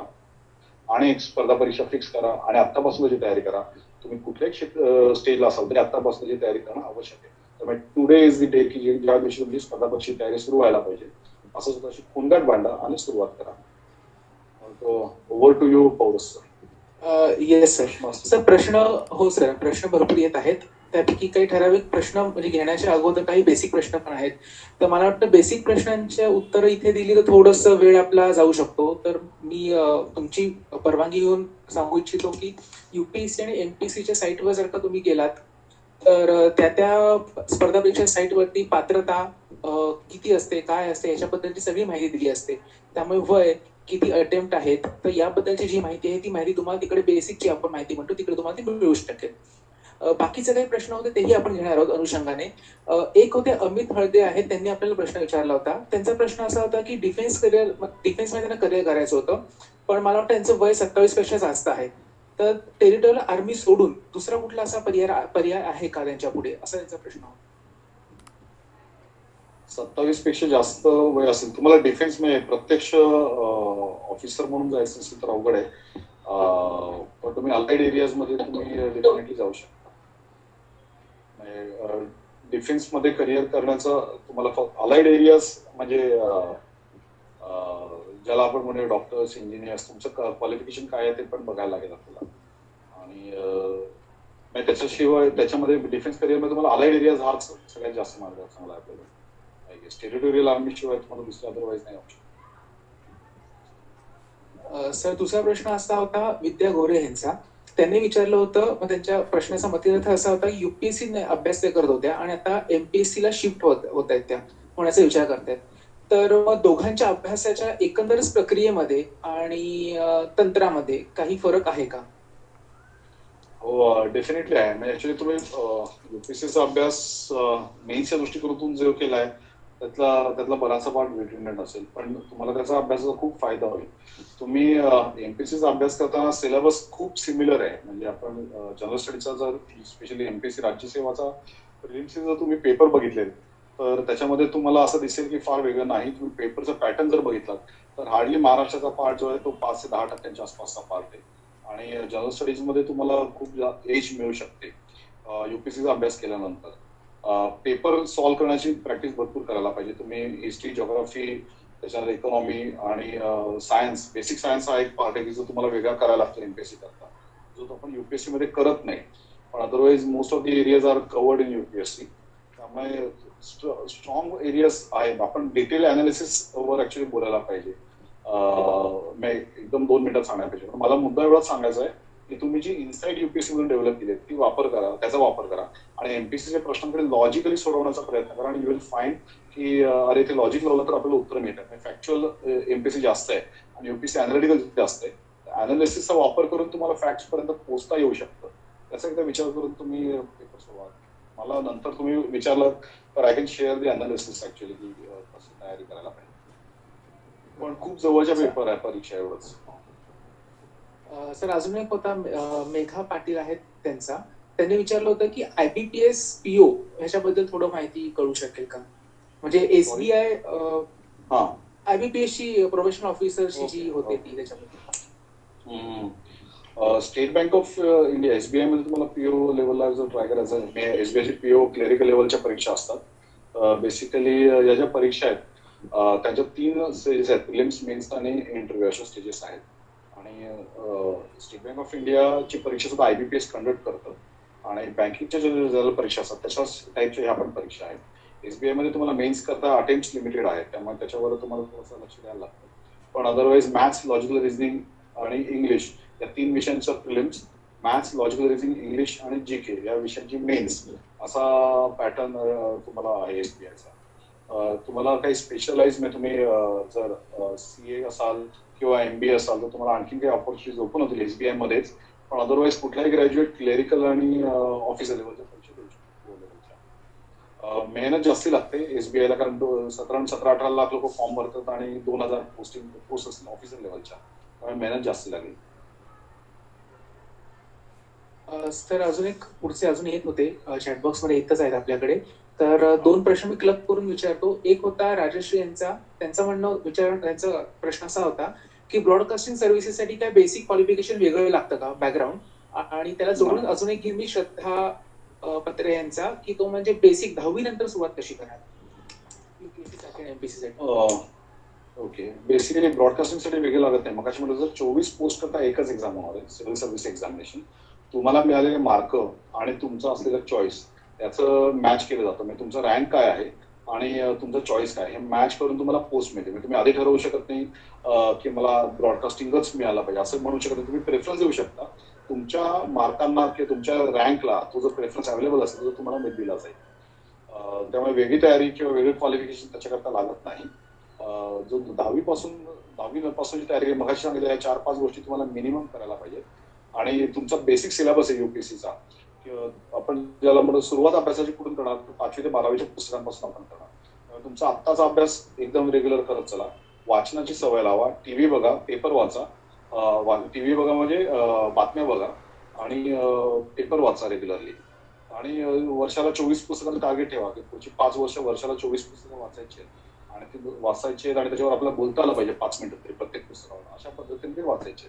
आणि एक स्पर्धा परीक्षा फिक्स करा आणि आत्तापासून त्याची तयारी करा. तुम्ही कुठल्याही स्टेजला असाल तरी आत्तापासून त्याची तयारी करणं आवश्यक आहे. त्यामुळे टुडे इज द डे की ज्या दिवशी तुमची स्पर्धा परीक्षेची तयारी सुरू व्हायला पाहिजे, असं स्वतःची खुणगाट बांधा आणि सुरुवात करा. Over to you Porus sir. Yes sir. Sir प्रश्न, हो सर, प्रश्न भरपूर येत आहेत. त्यापैकी काही ठराविक प्रश्न म्हणजे घेण्याच्या अगोदर काही बेसिक प्रश्न पण आहेत. तर मला वाटतं बेसिक प्रश्नांच्या उत्तर इथे दिली तर थोडस वेळ आपला जाऊ शकतो. तर मी तुमची परवानगी घेऊन सांगू इच्छितो की युपीएससी आणि एमपीएससीच्या साईटवर जर का तुम्ही गेलात तर त्या स्पर्धा परीक्षा साईटवरती पात्रता किती असते, काय असते याच्याबद्दलची सगळी माहिती दिली असते. त्यामुळे वय, किती अटेम्प्ट आहेत, तर याबद्दलची जी माहिती आहे ती माहिती तुम्हाला तिकडे बेसिकची आपण माहिती म्हणतो तिकडे तुम्हाला ती मिळू शकेल. बाकीचे काही प्रश्न होते तेही आपण घेणार आहोत अनुषंगाने. एक होते अमित हळदे आहेत, त्यांनी आपल्याला प्रश्न विचारला होता. त्यांचा प्रश्न असा होता की डिफेन्स मध्ये त्यांना करिअर करायचं होतं, पण मला वाटतं त्यांचं वय 27 पेक्षा जास्त आहे. तर टेरिटोरियल आर्मी सोडून दुसरा कुठला असा पर्याय आहे का त्यांच्या पुढे, असा त्यांचा प्रश्न होता. 27 पेक्षा जास्त वय असेल, तुम्हाला डिफेन्स म्हणजे प्रत्यक्ष ऑफिसर म्हणून जायचं असेल तर अवघड आहे. पण तुम्ही अलाइड एरियाज मध्ये तुम्ही डेफिनेटली जाऊ शकता. डिफेन्स मध्ये करिअर करण्याचं तुम्हाला अलाइड एरियाज म्हणजे ज्याला आपण म्हणजे डॉक्टर्स, इंजिनियर्स, तुमचं क्वालिफिकेशन काय आहे ते पण बघायला लागेल आपल्याला. आणि त्याच्याशिवाय त्याच्यामध्ये डिफेन्स करिअरमध्ये तुम्हाला अलाइड एरियाज हाच सगळ्यात जास्त मार्ग चांगला आहे आपल्याला. टेरिटोरियल आर्मी शिवाय तुम्हाला दुसरं अदरवाईज नाही ऑप्शन. सर दुसरा प्रश्न असा होता विद्या गोरे यांचा. त्यांनी विचारलं होतं, मग त्यांच्या प्रश्नाचा मतितार्थ असा होता की युपीएससी अभ्यास ते करत होत्या आणि आता एमपीएससी ला शिफ्ट होत आहेत, त्या होण्याचा विचार करतायत. तर मग दोघांच्या अभ्यासाच्या एकंदरच प्रक्रियेमध्ये आणि तंत्रामध्ये काही फरक आहे का? हो, डेफिनेटली आहे. म्हणजे ऍक्च्युली तुम्ही युपीएससीचा अभ्यास मेन्सच्या दृष्टिकोनातून जो केलाय त्यातला बराचसा पार्ट रिटर्नमेंट असेल, पण तुम्हाला त्याचा अभ्यासाचा खूप फायदा होईल. तुम्ही एमपीएससीचा अभ्यास करताना सिलेबस खूप सिमिलर आहे. म्हणजे आपण जनरल स्टडीचा जर स्पेशली एमपीएससी राज्यसेवाचा प्रिलिम्सचे जर तुम्ही पेपर बघितले तर त्याच्यामध्ये तुम्हाला असं दिसेल की फार वेगळं नाही. तुम्ही पेपरचा पॅटर्न जर बघितला तर हार्डली महाराष्ट्राचा पार्ट जो आहे तो 5 ते 10% आसपासचा पार्ट आहे. आणि जनरल स्टडीज मध्ये तुम्हाला खूप एज मिळू शकते युपीएससीचा अभ्यास केल्यानंतर. पेपर सॉल्व्ह करण्याची प्रॅक्टिस भरपूर करायला पाहिजे. तुम्ही हिस्ट्री, जिओग्राफी, त्याच्यानंतर इकॉनॉमी आणि सायन्स, बेसिक सायन्स हा एक पार्ट आहे की जो तुम्हाला वेगळा करायला लागतो एमपीएससी करता, जो आपण युपीएससी मध्ये करत नाही. पण otherwise most of the areas are covered in UPSC. त्यामुळे स्ट्रॉंग एरियाज आहेत. आपण डिटेल अनालिसिस वर ऍक्च्युली बोलायला पाहिजे. एकदम 2 मिनिटात सांगायला पाहिजे. पण मला मुद्दा एवढाच सांगायचा आहे की तुम्ही जी इनसाइड युपीएससी मधून डेव्हलप केली ती त्याचा वापर करा आणि एमपीएससीच्या प्रश्नांकडे लॉजिकली सोडवण्याचा प्रयत्न करा. आणि यू विल फाइंड की अरे ते लॉजिक लावलं तर आपल्याला उत्तर मिळतात. फॅक्च्युअल एमपीएससी जास्त आहे आणि युपीएससी अनालिटिकल जास्त आहे. अनालिसिसचा वापर करून तुम्हाला फॅक्ट्स पर्यंत पोहोचता येऊ शकतं. त्याचा एकदा विचार करून तुम्ही पेपर सोडवा. मला नंतर तुम्ही विचारलं तर I can share the analysis actually की कशी तयारी करायला पाहिजे. पण खूप जवळच्या पेपर आहे परीक्षा एवढंच. सर अजून एक होता मेघा पाटील आहेत त्यांचा. त्यांनी विचारलं होतं की आयबीपीएस पीओ ह्याच्याबद्दल थोडं माहिती कळू शकेल का? म्हणजे एसबीआय आयबीपीएस ची प्रोफेशनल ऑफिसरची जी होते ती त्याच्याबद्दल. State bank of India SBI मध्ये तुम्हाला पीओ लेवलला जर ट्राय करायचं, एसबीआयची पीओ क्लेरिकल लेवलच्या परीक्षा असतात. बेसिकली या ज्या परीक्षा आहेत त्याच्या 3 स्टेजेस आहेत, प्रिलिम्स, मेन्स आणि इंटरव्ह्यू अशा स्टेजेस आहेत. आणि स्टेट बँक ऑफ इंडियाची परीक्षा सुद्धा आयबीपीएस कंडक्ट करतं आणि बँकिंगच्या ज्या जनरल परीक्षा असतात तशाच टाईपच्या ह्या पण परीक्षा आहेत. एसबीआय मध्ये तुम्हाला मेन्स करता अटेम्प्ट लिमिटेड आहेत, त्यामुळे त्याच्यावर तुम्हाला थोडंसं लक्ष द्यायला लागतं. पण अदरवाईज मॅथ्स, लॉजिकल रिझनिंग आणि इंग्लिश या 3 विषयांचा prelims, maths, logical reasoning, English आणि जीके या विषयांची मेन्स असा पॅटर्न तुम्हाला आहे एसबीआयचा. तुम्हाला काही स्पेशलाइज म्हणजे तुम्ही जर CA असाल किंवा MBA असाल तर तुम्हाला आणखी काही ऑपॉर्च्युनिटीज ओपन होतील SBI मध्येच. पण अदरवाईज कुठलाही ग्रॅज्युएट क्लेरिकल आणि ऑफिसर लेवलच्या परीक्षा देऊ शकतो लेवलच्या. मेहनत जास्ती लागते SBI ला, कारण 17-18 लाख लोक फॉर्म भरतात आणि 2000 पोस्ट असतील ऑफिसर लेवलच्या, त्यामुळे मेहनत जास्ती लागेल. तर अजून एक होते चॅटबॉक्स मध्ये येतच आहेत आपल्याकडे. तर दोन प्रश्न मी क्लब करून विचारतो. एक होता राजश्री यांचा, त्यांचा प्रश्न असा होता की ब्रॉडकास्टिंग सर्व्हिसेससाठी काय बेसिक क्वालिफिकेशन वेगळं लागतं का बॅकग्राऊंड, आणि त्याला जोडून अजून एक घेईन मी श्रद्धा पत्रे यांचा, की तो म्हणजे बेसिक 10वी नंतर सुरुवात कशी कराल UPSC साठी आणि MPSC साठी. ओके, बेसिकली ब्रॉडकास्टिंगसाठी वेगळं लागत नाही. मग म्हटलं जर 24 पोस्ट करता एकच एक्झाम होणार आहे, सिव्हिल सर्व्हिस एक्झामिनेशन. तुम्हाला मिळालेले मार्क आणि तुमचं असलेलं चॉईस त्याचं मॅच केलं जातं. म्हणजे तुमचा रँक काय आहे आणि तुमचं चॉईस काय हे मॅच करून तुम्हाला पोस्ट मिळते. म्हणजे तुम्ही आधी ठरवू शकत नाही की मला ब्रॉडकास्टिंगच मिळाला पाहिजे असं म्हणू शकत नाही. तुम्ही प्रेफरन्स देऊ शकता तुमच्या मार्कांना किंवा तुमच्या रँकला. तो जर प्रेफरन्स अवेलेबल असेल तर तुम्हाला दिला जाईल. त्यामुळे वेगळी तयारी किंवा वेगळी क्वालिफिकेशन त्याच्याकरता लागत नाही. जो 10वी पासूनची तयारी मगाशी सांगितल्या 4-5 गोष्टी तुम्हाला मिनिमम करायला पाहिजे. आणि तुमचा बेसिक सिलेबस आहे UPSCचा, आपण ज्याला म्हणतो सुरुवात अभ्यासाची कुठून करणार, 5वी ते 12वीच्या पुस्तकांपासून आपण करणार. त्यामुळे तुमचा आत्ताचा अभ्यास एकदम रेग्युलर करत चला. वाचनाची सवय लावा, टीव्ही बघा, पेपर वाचा. टीव्ही बघा म्हणजे बातम्या बघा आणि पेपर वाचा रेग्युलरली. आणि वर्षाला 24 पुस्तकांचं टार्गेट ठेवा की पुढची 5 वर्ष वर्षाला 24 पुस्तकं वाचायची आहेत. आणि ते वाचायचे आणि त्याच्यावर आपल्याला बोलता आलं पाहिजे 5 मिनिटं तरी प्रत्येक पुस्तकावर. अशा पद्धतीने ते वाचायचे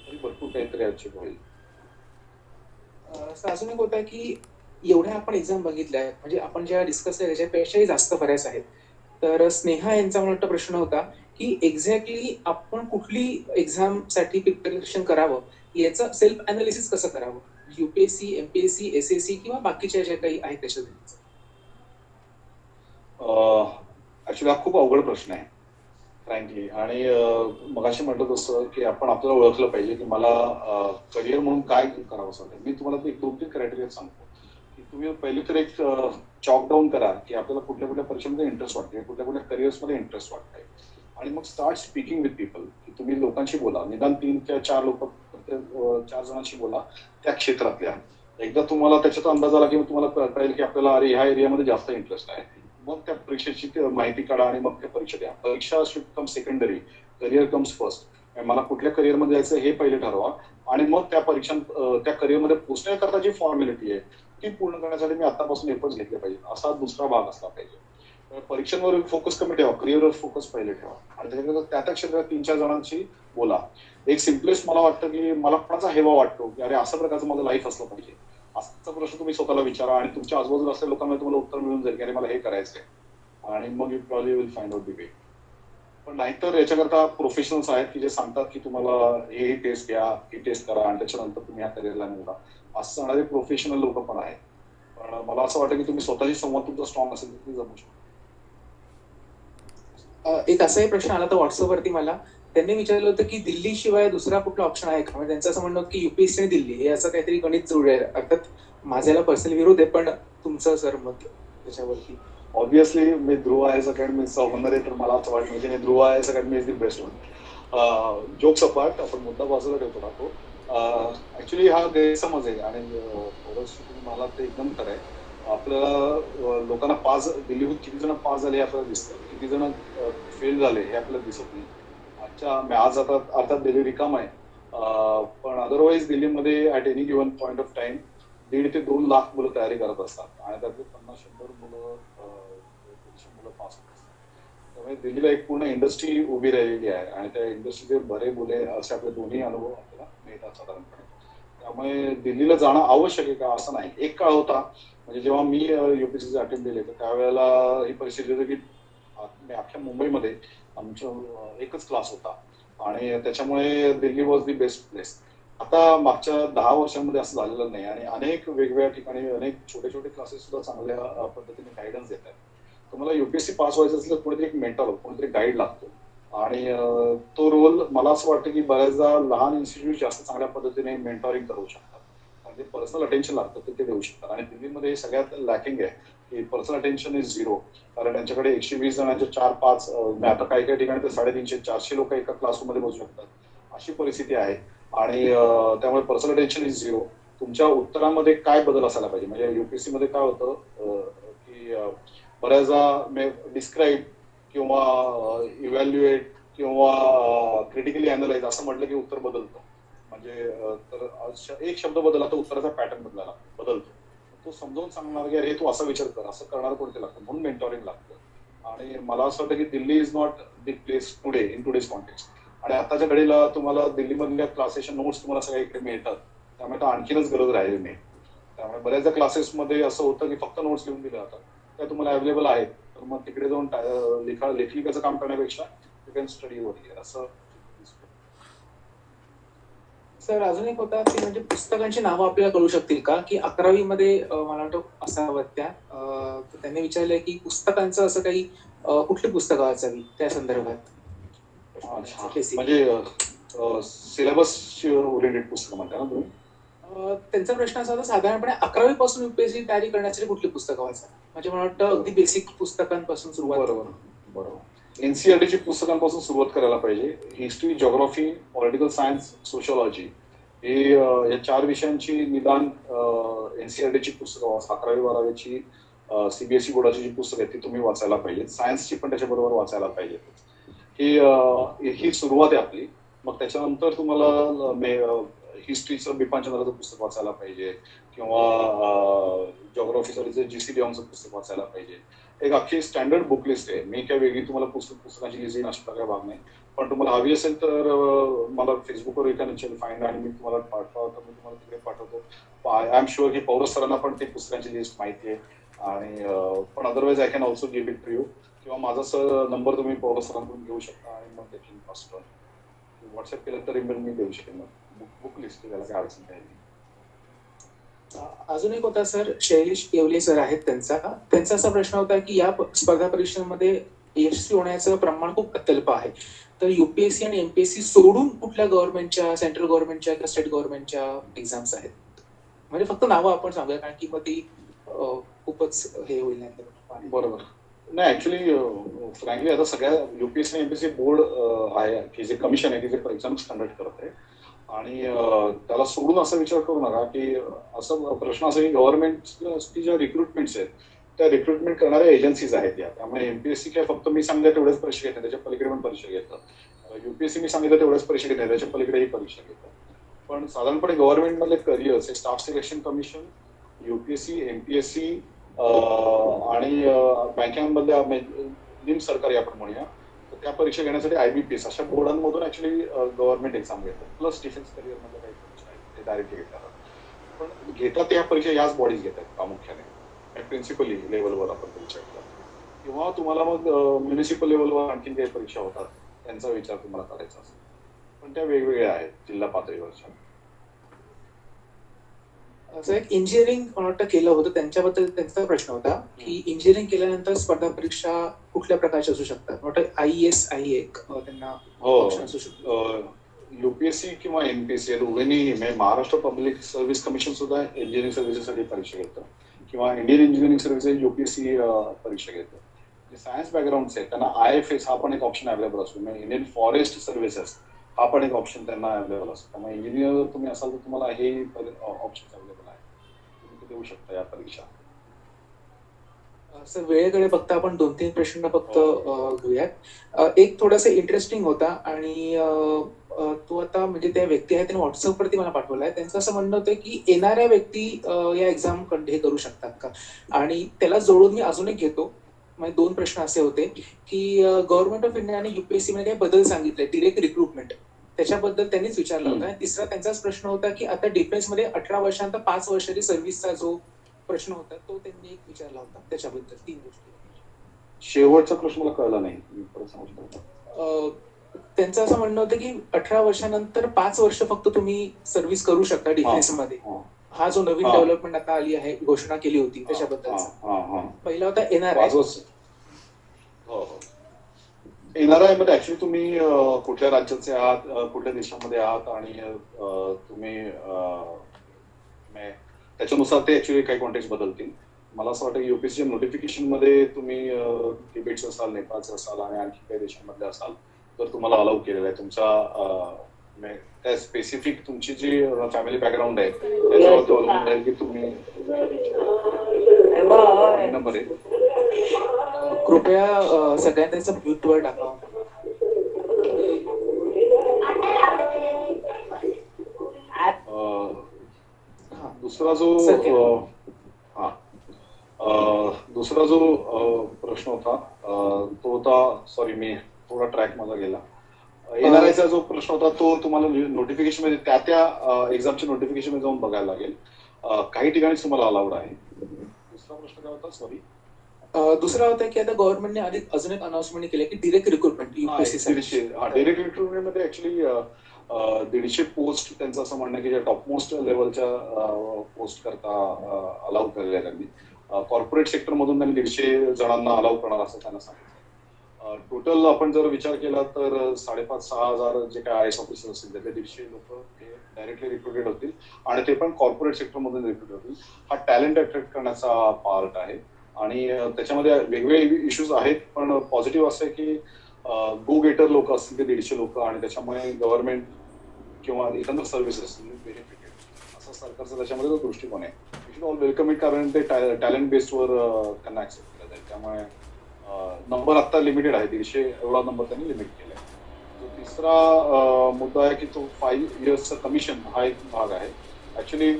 तरी भरपूर काहीतरी अचीव होईल. अजून एक होता की एवढ्या आपण एक्झाम बघितल्या आहेत, म्हणजे आपण ज्या डिस्कस केल्या त्याच्यापेक्षाही जास्त बऱ्याच आहेत. तर स्नेहा यांचा मला वाटतं प्रश्न होता की एक्झॅक्टली आपण कुठली एक्झाम साठी प्रिपरेशन करावं, याचं सेल्फ अनालिसिस कसं करावं, UPSC, MPSC, SSC किंवा बाकीच्या ज्या काही आहेत त्याच्यात. ऍक्च्युली हा खूप अवघड प्रश्न आहे फ्रँकली. आणि मगाशी म्हटलं तसं की आपण आपल्याला ओळखलं पाहिजे की मला करिअर म्हणून काय करावं असं वाटतं. मी तुम्हाला 2-3 क्रायटेरिया सांगतो की तुम्ही पहिली तर एक चॉक डाऊन करा की आपल्याला कुठल्या कुठल्या परीक्षेमध्ये इंटरेस्ट वाटते, कुठल्या कुठल्या करिअर्समध्ये इंटरेस्ट वाटतंय. आणि मग स्टार्ट स्पीकिंग विथ पीपल, की तुम्ही लोकांशी बोला. निदान 3 किंवा 4 लोक, 4 जणांशी बोला त्या क्षेत्रातल्या. एकदा तुम्हाला त्याच्यात अंदाज आला की तुम्हाला कळेल की आपल्याला अरे ह्या एरियामध्ये जास्त इंटरेस्ट आहे, मग त्या परीक्षेची माहिती काढा आणि मग त्या परीक्षा द्या. परीक्षा should come secondary, career comes first. मला कुठल्या करिअरमध्ये जायचं हे पहिले ठरवा आणि मग त्या त्या करिअरमध्ये पोहोचण्याकरता जी फॉर्मॅलिटी आहे ती पूर्ण करण्यासाठी मी आतापासून एफर्ट्स घेतले पाहिजे, असा दुसरा भाग असला पाहिजे. परीक्षांवर फोकस कमी ठेवा, करिअरवर फोकस पहिले ठेवा आणि त्याच्यानंतर त्या क्षेत्रात 3-4 जणांशी बोला. एक सिम्पलेस्ट मला वाटतं की मला कोणाचा हेवा वाटतो की अरे असं प्रकारचं माझं लाईफ असलं पाहिजे, असा प्रश्न तुम्ही स्वतःला विचारा आणि तुमच्या आजूबाजूला असलेल्या लोकांना तुम्हाला उत्तर मिळून जाईल की अरे मला हे करायचंय आणि मग you probably will find out the way. पण नाहीतर याच्याकरता प्रोफेशनल्स आहेत की जे सांगतात की तुम्हाला हे टेस्ट घ्या, ही टेस्ट करा आणि त्याच्यानंतर तुम्ही ह्या करिअरला निवडा, असं सांगणारे प्रोफेशनल लोक पण आहेत. पण मला असं वाटतं की तुम्ही स्वतःशी संवाद तुमचा स्ट्रॉंग असेल तर जमू शकतो. एक असाही प्रश्न आला तर व्हॉट्सअपवरती मला, त्यांनी विचारलं होतं की दिल्ली शिवाय दुसरा कुठला ऑप्शन आहे का. म्हणजे त्यांचं असं म्हणणं होतं की UPSC आणि दिल्ली हे असं काहीतरी गणित जुळले आहे. अर्थात माझ्याला पर्सनल विरोध आहे, पण तुमचं सर मत त्याच्यावरती. ऑब्विसली मी ध्रुव IAS अकॅडमीचा होणार आहे, तर मला असं वाटतं म्हणजे ध्रुव IAS academy is the best one. Jokes apart, आपण मुद्दा बाजूला ठेवतो राहतो. ऍक्च्युली हा गैरसमज आहे आणि तुम्ही मला ते एकदम खरं आहे. आपल्याला लोकांना दिल्लीहून किती जण पास झाले हे आपल्याला दिसतं, किती जण फेल झाले हे आपल्याला दिसत नाही. आज आता अर्थात दिल्ली रिकाम आहे, पण अदरवाईज दिल्लीमध्ये at any given point of time 1.5 ते 2 लाख मुलं तयारी करत असतात आणि त्यातले 50-100 मुलं पास होत असतात. त्यामुळे दिल्लीला एक पूर्ण इंडस्ट्री उभी राहिलेली आहे आणि त्या इंडस्ट्रीचे बरे बोले असे आपले दोन्ही अनुभव आपल्याला मिळतात साधारणपणे. त्यामुळे दिल्लीला जाणं आवश्यक आहे का असं नाही. एक काळ होता म्हणजे जेव्हा मी UPSCचे अटेम्प्ट दिले तर त्यावेळेला ही परिस्थिती होती की अख्ख्या मुंबईमध्ये आमचं एकच क्लास होता आणि त्याच्यामुळे Delhi was the best place. आता मागच्या 10 वर्षांमध्ये असं झालेलं नाही आणि अनेक वेगवेगळ्या ठिकाणी अनेक छोटे छोटे क्लासेस सुद्धा चांगल्या पद्धतीने गायडन्स देत आहेत. तुम्हाला UPSC पास व्हायचं असेल तर कोणीतरी एक मेंटर, कोणीतरी गाईड लागतो आणि तो रोल मला असं वाटतं की बऱ्याचदा लहान इन्स्टिट्यूट जास्त चांगल्या पद्धतीने मेंटॉरिंग करू शकतात आणि ते पर्सनल अटेन्शन लागतं ते देऊ शकतात. आणि दिल्लीमध्ये सगळ्यात लॅकिंग आहे की पर्सनल अटेन्शन इज झिरो. कारण त्यांच्याकडे 120 जणांचे 4-5 आता काही काही ठिकाणी तर 350-400 लोक एका क्लासरूममध्ये बसू शकतात, अशी परिस्थिती आहे. आणि त्यामुळे पर्सनल अटेन्शन इज झिरो. तुमच्या उत्तरामध्ये काय बदल असायला पाहिजे, म्हणजे युपीएससी मध्ये काय होतं की बऱ्याचदा डिस्क्राईब किंवा इव्हॅल्युएट किंवा क्रिटिकली अॅनलाइज असं म्हटलं की उत्तर बदलतं. म्हणजे तर एक शब्द बदलला तर उत्तराचा पॅटर्न बदलतो. तो समजावून सांगणार की अरे तू असा विचार कर, असं करणार कोणते लागतं, म्हणून मेंटॉरिंग लागतं. आणि मला असं वाटतं की Delhi is not the place today in today's context. आणि आताच्या घडीला तुम्हाला दिल्लीमधल्या क्लासेसच्या नोट्स तुम्हाला सगळ्या इकडे मिळतात, त्यामुळे तर आणखीनच गरज राहिली नाही. त्यामुळे बऱ्याचदा क्लासेसमध्ये असं होतं की फक्त नोट्स लिहून दिल्या जातात, त्या तुम्हाला अवेलेबल आहेत. तर मग तिकडे जाऊन लेखनिकाचं काम करण्यापेक्षा यू कॅन स्टडी ओव्हर असं. सर अजून एक होता की म्हणजे पुस्तकांची नावं आपल्याला कळू शकतील का, की 11वी मध्ये मला वाटतं असावं त्या त्यांनी विचारलंय की पुस्तकांचं असं काही कुठली पुस्तकं वाचावी त्या संदर्भात. म्हणजे सिलेबस ओरिएंटेड पुस्तकं म्हणता ना तुम्ही? त्यांचा प्रश्न असा होता साधारणपणे 11वी पासून युपीएससी तयारी करण्यासाठी कुठली पुस्तकं वाचा, म्हणजे मला वाटतं अगदी बेसिक पुस्तकांपासून सुरुवात. बरोबर. एनसीईआरटीची पुस्तकांपासून सुरुवात करायला पाहिजे. History, geography, political science, sociology हे या 4 विषयांची निदान एनसीईआरटीची पुस्तकं 11वी-12वीची सीबीएसई बोर्डाची जी पुस्तकं आहेत ती तुम्ही वाचायला पाहिजे. सायन्सची पण त्याच्याबरोबर वाचायला पाहिजे. ही सुरुवात आहे आपली. मग त्याच्यानंतर तुम्हाला हिस्ट्रीचं बिपांचंद्राचं पुस्तक वाचायला पाहिजे किंवा जिओग्राफीचं जीसी लिऑनचं पुस्तक वाचायला पाहिजे. एक अख्खी स्टँडर्ड बुक लिस्ट आहे. मी काय वेगळी तुम्हाला पुस्तकांची लिस्ट येईन अशा प्रकारे भाग नाही, पण तुम्हाला हवी असेल तर मला फेसबुकवर रिटर्न फाईंड आणि मी तुम्हाला पाठवा, तर मी तुम्हाला तिकडे पाठवतो. आय एम शुअर की पौरस सरांना पण ते पुस्तकांची लिस्ट माहिती आहे. आणि पण otherwise I can also give it to you, किंवा माझा सर नंबर तुम्ही पौरस सरांकडून घेऊ शकता आणि मग त्याची फास्ट व्हॉट्सअप केलं तर ईमेल मी देऊ शकेन. मग बुक लिस्ट त्याला काय अडचण काही नाही. अजून एक होता सर, शैलेश येवले सर आहेत, त्यांचा असा प्रश्न होता की या स्पर्धा परीक्षांमध्ये यशस्वी होण्याचं प्रमाण खूप अत्यल्प आहे, तर युपीएससी आणि एमपीएससी सोडून कुठल्या गव्हर्नमेंटच्या, सेंट्रल गव्हर्नमेंटच्या किंवा स्टेट गव्हर्नमेंटच्या एक्झाम्स आहेत? म्हणजे फक्त नावं आपण सांगूया, कारण की मग ती खूपच हे होईल नाही. बरोबर. नाही, ऍक्च्युली फ्रँकली आता सगळ्या युपीएससी आणि एमपीएससी बोर्ड आहे की जे कमिशन आहे की जे एक्झाम्स कंडक्ट करत आहे, आणि त्याला सोडून असा विचार करू नका की असं प्रश्न असा की गव्हर्नमेंटची ज्या रिक्रुटमेंट्स आहेत त्या रिक्रुटमेंट करणाऱ्या एजन्सीज आहेत या. त्यामुळे एमपीएससी काय फक्त मी सांगितलं तेवढ्याच परीक्षा घेतात, त्याच्या पलीकडे पण परीक्षा घेतात. युपीएससी मी सांगितलं तेवढ्याच परीक्षा घेतात, त्याच्या पलीकडेही परीक्षा घेतात. पण साधारणपणे गव्हर्नमेंटमधले करिअर्स हे staff selection commission, UPSC, MPSC आणि बँकांमधल्या निम सरकारी आपण म्हणूया, त्या परीक्षा घेण्यासाठी आयबीपीएस अशा बोर्डांमधून ऍक्च्युली गव्हर्नमेंट एक्झाम घेतात. प्लस डिफेन्स करिअर मध्ये काही परीक्षा आहेत ते डायरेक्टली घेतात. पण घेतात या परीक्षा याच बॉडीज घेतात प्रामुख्याने. प्रिन्सिपली लेवलवर आपण परीक्षा घेतात, किंवा तुम्हाला मग म्युनिसिपल लेवलवर आणखी काही परीक्षा होतात त्यांचा विचार तुम्हाला करायचा असेल, पण त्या वेगवेगळ्या आहेत जिल्हा पातळीवरच्या. असं एक इंजिनिअरिंग वाटतं केलं होतं, त्यांच्याबद्दल त्यांचा प्रश्न होता की इंजिनिअरिंग केल्यानंतर स्पर्धा परीक्षा कुठल्या प्रकारच्या असू शकतात? वाटतं आयएएस आहे एक त्यांना ऑप्शन असू शकतो. युपीएससी किंवा एमपीएससी दोघांनी, महाराष्ट्र पब्लिक सर्व्हिस कमिशन सुद्धा इंजिनिअरिंग सर्व्हिसेससाठी परीक्षा घेतं, किंवा इंडियन इंजिनिअरिंग सर्व्हिसेस युपीएससी परीक्षा घेतं. जे सायन्स बॅकग्राऊंड आहेत त्यांना IFS हा पण एक ऑप्शन अवेलेबल असतो. म्हणजे इंडियन फॉरेस्ट सर्व्हिसेस हा पण एक ऑप्शन त्यांना अवेलेबल असतो. त्यामुळे इंजिनियर तुम्ही असाल तर तुम्हाला हे ऑप्शन अवेलेबल आहे, तुम्ही देऊ शकता या परीक्षा. सर वेळेकडे बघता आपण 2-3 प्रश्न फक्त घेऊयात. एक थोडासा इंटरेस्टिंग होता आणि तो आता म्हणजे त्या व्यक्ती आहे त्यांनी व्हॉट्सअपवरती मला पाठवला आहे. त्यांचं असं म्हणणं होतं की येणाऱ्या व्यक्ती या एक्झाम हे करू शकतात का, आणि त्याला जोडून मी अजून एक घेतो. म्हणजे 2 प्रश्न असे होते की गव्हर्नमेंट ऑफ इंडिया आणि युपीएससी मध्ये काही बदल सांगितले डिरेक्ट रिक्रुटमेंट, त्याच्याबद्दल त्यांनीच विचारला होता. आणि तिसरा त्यांचाच प्रश्न होता की आता डिफेन्समध्ये 18 वर्षांत 5 वर्षाची सर्व्हिसचा जो प्रश्न होता तो त्यांनी एक विचारला होता, त्याच्याबद्दल 3 गोष्टी. शेवटचा प्रश्न मला कळला नाही, त्यांचं असं म्हणणं होतं की 18 वर्षानंतर 5 वर्ष फक्त तुम्ही सर्व्हिस करू शकता डिफेन्स मध्ये. हा जो नवीन डेव्हलपमेंट आता आली आहे, घोषणा केली होती त्याच्याबद्दल. पहिला होता एनआरआय. एनआरआय मध्ये ऍक्च्युली तुम्ही कुठल्या राज्याचे आहात, कुठल्या देशामध्ये आहात, आणि तुम्ही त्याच्यानुसार ते ऍक्च्युली काही कॉन्टेक्स्ट बदलतील. मला असं वाटतं की युपीएससी नोटिफिकेशन मध्ये तुम्ही तिबेटचं असाल, नेपाळचं असाल आणि आणखी काही देशांमधले असाल तर तुम्हाला अलाउ केलेलं आहे. त्या स्पेसिफिक तुमची जी फॅमिली बॅकग्राऊंड आहे त्याच्यावर तो अवलंबून आहे की तुम्ही नंबर आहे. कृपया सगळ्यांना त्याचं म्यूट वर टाका. दुसरा जो दुसरा जो प्रश्न होता तो होता, सॉरी मी थोडा ट्रॅक माझा गेला. एनआरआयचा जो प्रश्न होता तो तुम्हाला नोटिफिकेशन मध्ये त्या एक्झामच्या नोटिफिकेशन मध्ये जाऊन बघायला लागेल. काही ठिकाणी तुम्हाला अलाउड आहे. दुसरा प्रश्न काय होता, सॉरी? दुसरा होता की आता गव्हर्नमेंटने आधी अजून एक अनाउन्समेंट केली की direct recruitment UPSC. Direct recruitment मध्ये ऍक्च्युली 150 पोस्ट त्यांचं असं म्हणणं की ज्या टॉपमोस्ट लेवलच्या पोस्ट करता अलाउ केलेल्या आहेत त्यांनी. कॉर्पोरेट सेक्टर मधून त्यांनी 150 जणांना अलाउ करणार असं त्यांना सांगितलं. टोटल आपण जर विचार केला तर 5,500-6,000 हजार जे काय आयएस ऑफिसर असतील त्यातले 150 लोक हे डायरेक्टली रिक्रुटेड होतील आणि ते पण कॉर्पोरेट सेक्टर मधून रिक्रुट होतील. हा टॅलेंट अट्रॅक्ट करण्याचा पार्ट आहे आणि त्याच्यामध्ये वेगवेगळे इश्यूज आहेत, पण पॉझिटिव्ह असं आहे की गो गेटर लोक असतील ते 150 लोक आणि त्याच्यामुळे गव्हर्नमेंट किंवा एकंदर सर्व्हिसेस बेनिफिटेड असं सरकारचा त्याच्यामध्ये तो दृष्टिकोन आहे. You should all welcome it, कारण ते टॅलेंट बेस्डवर त्यांना ऍक्सेप्ट केलं जाईल. त्यामुळे नंबर आता लिमिटेड आहे, 150 एवढा नंबर त्यांनी लिमिट केलाय. तिसरा मुद्दा आहे की तो 5 इयर्सचा कमिशन हा एक भाग आहे. ऍक्च्युली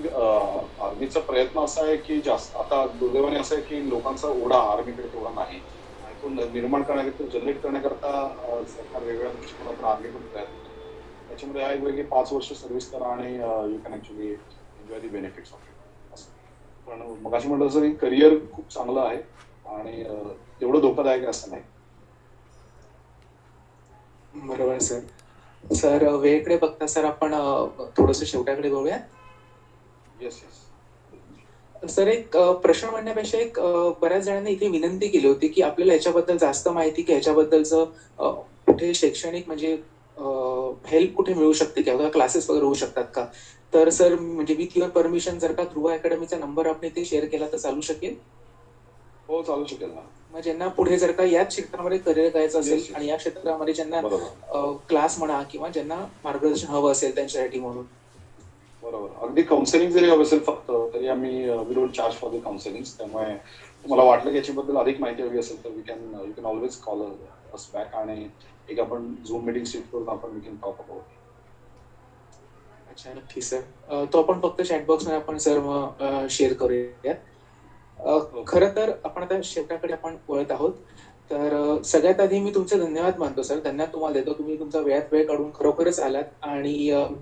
आर्मीचा प्रयत्न असा आहे की जास्त आता दुर्दैवाने असं आहे की लोकांचा ओढा आर्मीकडे तेवढा नाही आणि तो निर्माण करण्याकरता, जनरेट करण्याकरता सरकार वेगवेगळ्या दृष्टिकोनातून आर्मीकडून प्रयत्न करतो. त्याच्यामध्ये आहे वेगळी 5 वर्ष सर्व्हिस करा आणि you can actually enjoy the benefits of it असं. पण मगाशी म्हटलं तसं करिअर खूप चांगलं आहे आणि तेवढं धोकादायक असं नाही. बरोबर सर. सर वेळेकडे बघता सर आपण थोडस शेवटाकडे बघूया. येस. सर एक प्रश्न म्हणण्यापेक्षा एक बऱ्याच जणांनी इथे विनंती केली होती की आपल्याला याच्याबद्दल जास्त माहिती की याच्याबद्दलचं कुठे शैक्षणिक म्हणजे हेल्प कुठे मिळू शकते किंवा क्लासेस वगैरे होऊ शकतात का? तर सर म्हणजे विथ युअर परमिशन जर का ध्रुव अकॅडमीचा नंबर आपण इथे शेअर केला तर चालू शकेल? हो चालू शकेल ना. मग ज्यांना पुढे जर का याच क्षेत्रामध्ये करिअर करायचं असेल आणि या क्षेत्रामध्ये ज्यांना क्लास म्हणा किंवा ज्यांना मार्गदर्शन हवं असेल त्यांच्यासाठी म्हणून. बरोबर. अगदी काउन्सिलिंग जरी हवं असेल फक्त तरी आम्ही we don't charge for the counselling. त्यामुळे तुम्हाला वाटलं की याच्याबद्दल अधिक माहिती हवी असेल तर you can always call us back आणि एक आपण झूम मीटिंग सेट करून आपण वी कॅन टॉक अबाउट. अच्छा, नक्की सर. तो आपण फक्त चॅटबॉक्स मध्ये आपण सर मग शेअर करूया. खरं तर आपण आता शेवटाकडे आपण वळत आहोत. तर सगळ्यात आधी मी तुमचे धन्यवाद मानतो सर. धन्यवाद तुम्हाला देतो. तुम्ही तुमचा वेळात वेळ काढून खरोखरच आलात आणि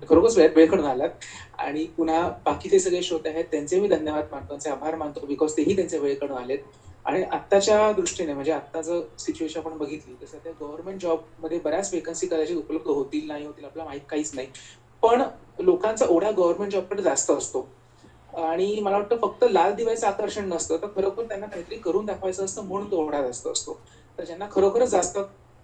खरोखरच वेळात वेळ काढून आलात आणि पुन्हा बाकीचे सगळे श्रोते आहेत त्यांचे मी धन्यवाद मानतो, त्यांचे आभार मानतो बिकॉज तेही त्यांचे वेळ काढून आलेत. आणि आत्ताच्या दृष्टीने म्हणजे आत्ताचं सिच्युएशन आपण बघितली तर सध्या गव्हर्नमेंट जॉब मध्ये बऱ्याच वेकन्सी कदाचित उपलब्ध होतील नाही होतील आपल्याला माहित काहीच नाही, पण लोकांचा ओढा गव्हर्नमेंट जॉबकडे जास्त असतो आणि मला वाटतं फक्त लाल दिव्याचं आकर्षण नसतं तर खरोखर त्यांना काहीतरी करून दाखवायचं असतं म्हणून तो ओढा जास्त असतो. तर ज्यांना खरोखरच जास्त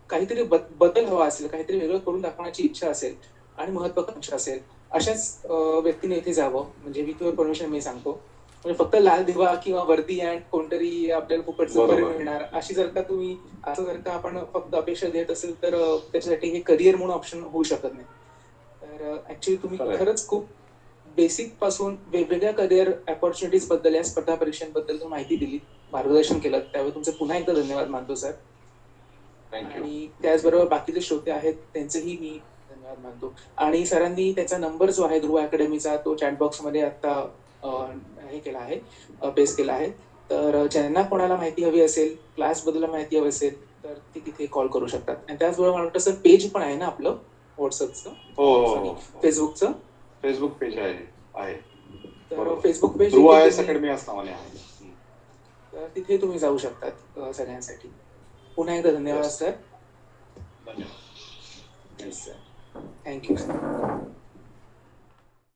काहीतरी बदल हवा असेल, काहीतरी वेगळं करून दाखवण्याची इच्छा असेल आणि महत्वाकांक्षा असेल अशाच व्यक्तीने इथे जावं. म्हणजे विथ युअर परमिशन मी सांगतो. म्हणजे फक्त लाल दिवा किंवा वर्दी अँड कोणतरी आपल्याला फुकटचं बरं मिळणार अशी जर का तुम्ही असं जर का आपण फक्त अपेक्षा देत असेल तर त्याच्यासाठी हे करिअर म्हणून ऑप्शन होऊ शकत नाही. तर ऍक्च्युली तुम्ही खरंच खूप बेसिक पासून वेगवेगळ्या करिअर अपॉर्च्युनिटीज बद्दल या स्पर्धा परीक्षांबद्दल माहिती दिली, मार्गदर्शन केलं, त्यावेळी तुमचे पुन्हा एकदा धन्यवाद मानतो सर. आणि त्याचबरोबर बाकीचे श्रोते आहेत त्यांचेही मी धन्यवाद मानतो. आणि सरांनी त्याचा नंबर जो आहे ध्रुव अकॅडमीचा तो चॅटबॉक्स मध्ये आता हे केला आहे, पेस्ट केला आहे. तर ज्यांना कोणाला माहिती हवी असेल, क्लास बद्दल माहिती हवी असेल तर ती तिथे कॉल करू शकतात. आणि त्याचबरोबर मला वाटतं सर पेज पण आहे ना आपलं व्हॉट्सअपचं, फेसबुकचं? फेसबुक पेज आहे. तर फेसबुक पेज अकॅडमी असं आहे. तर तिथे तुम्ही जाऊ शकतात सगळ्यांसाठी. पुन्हा एकदा धन्यवाद सर. धन्यवाद. Thank you sir.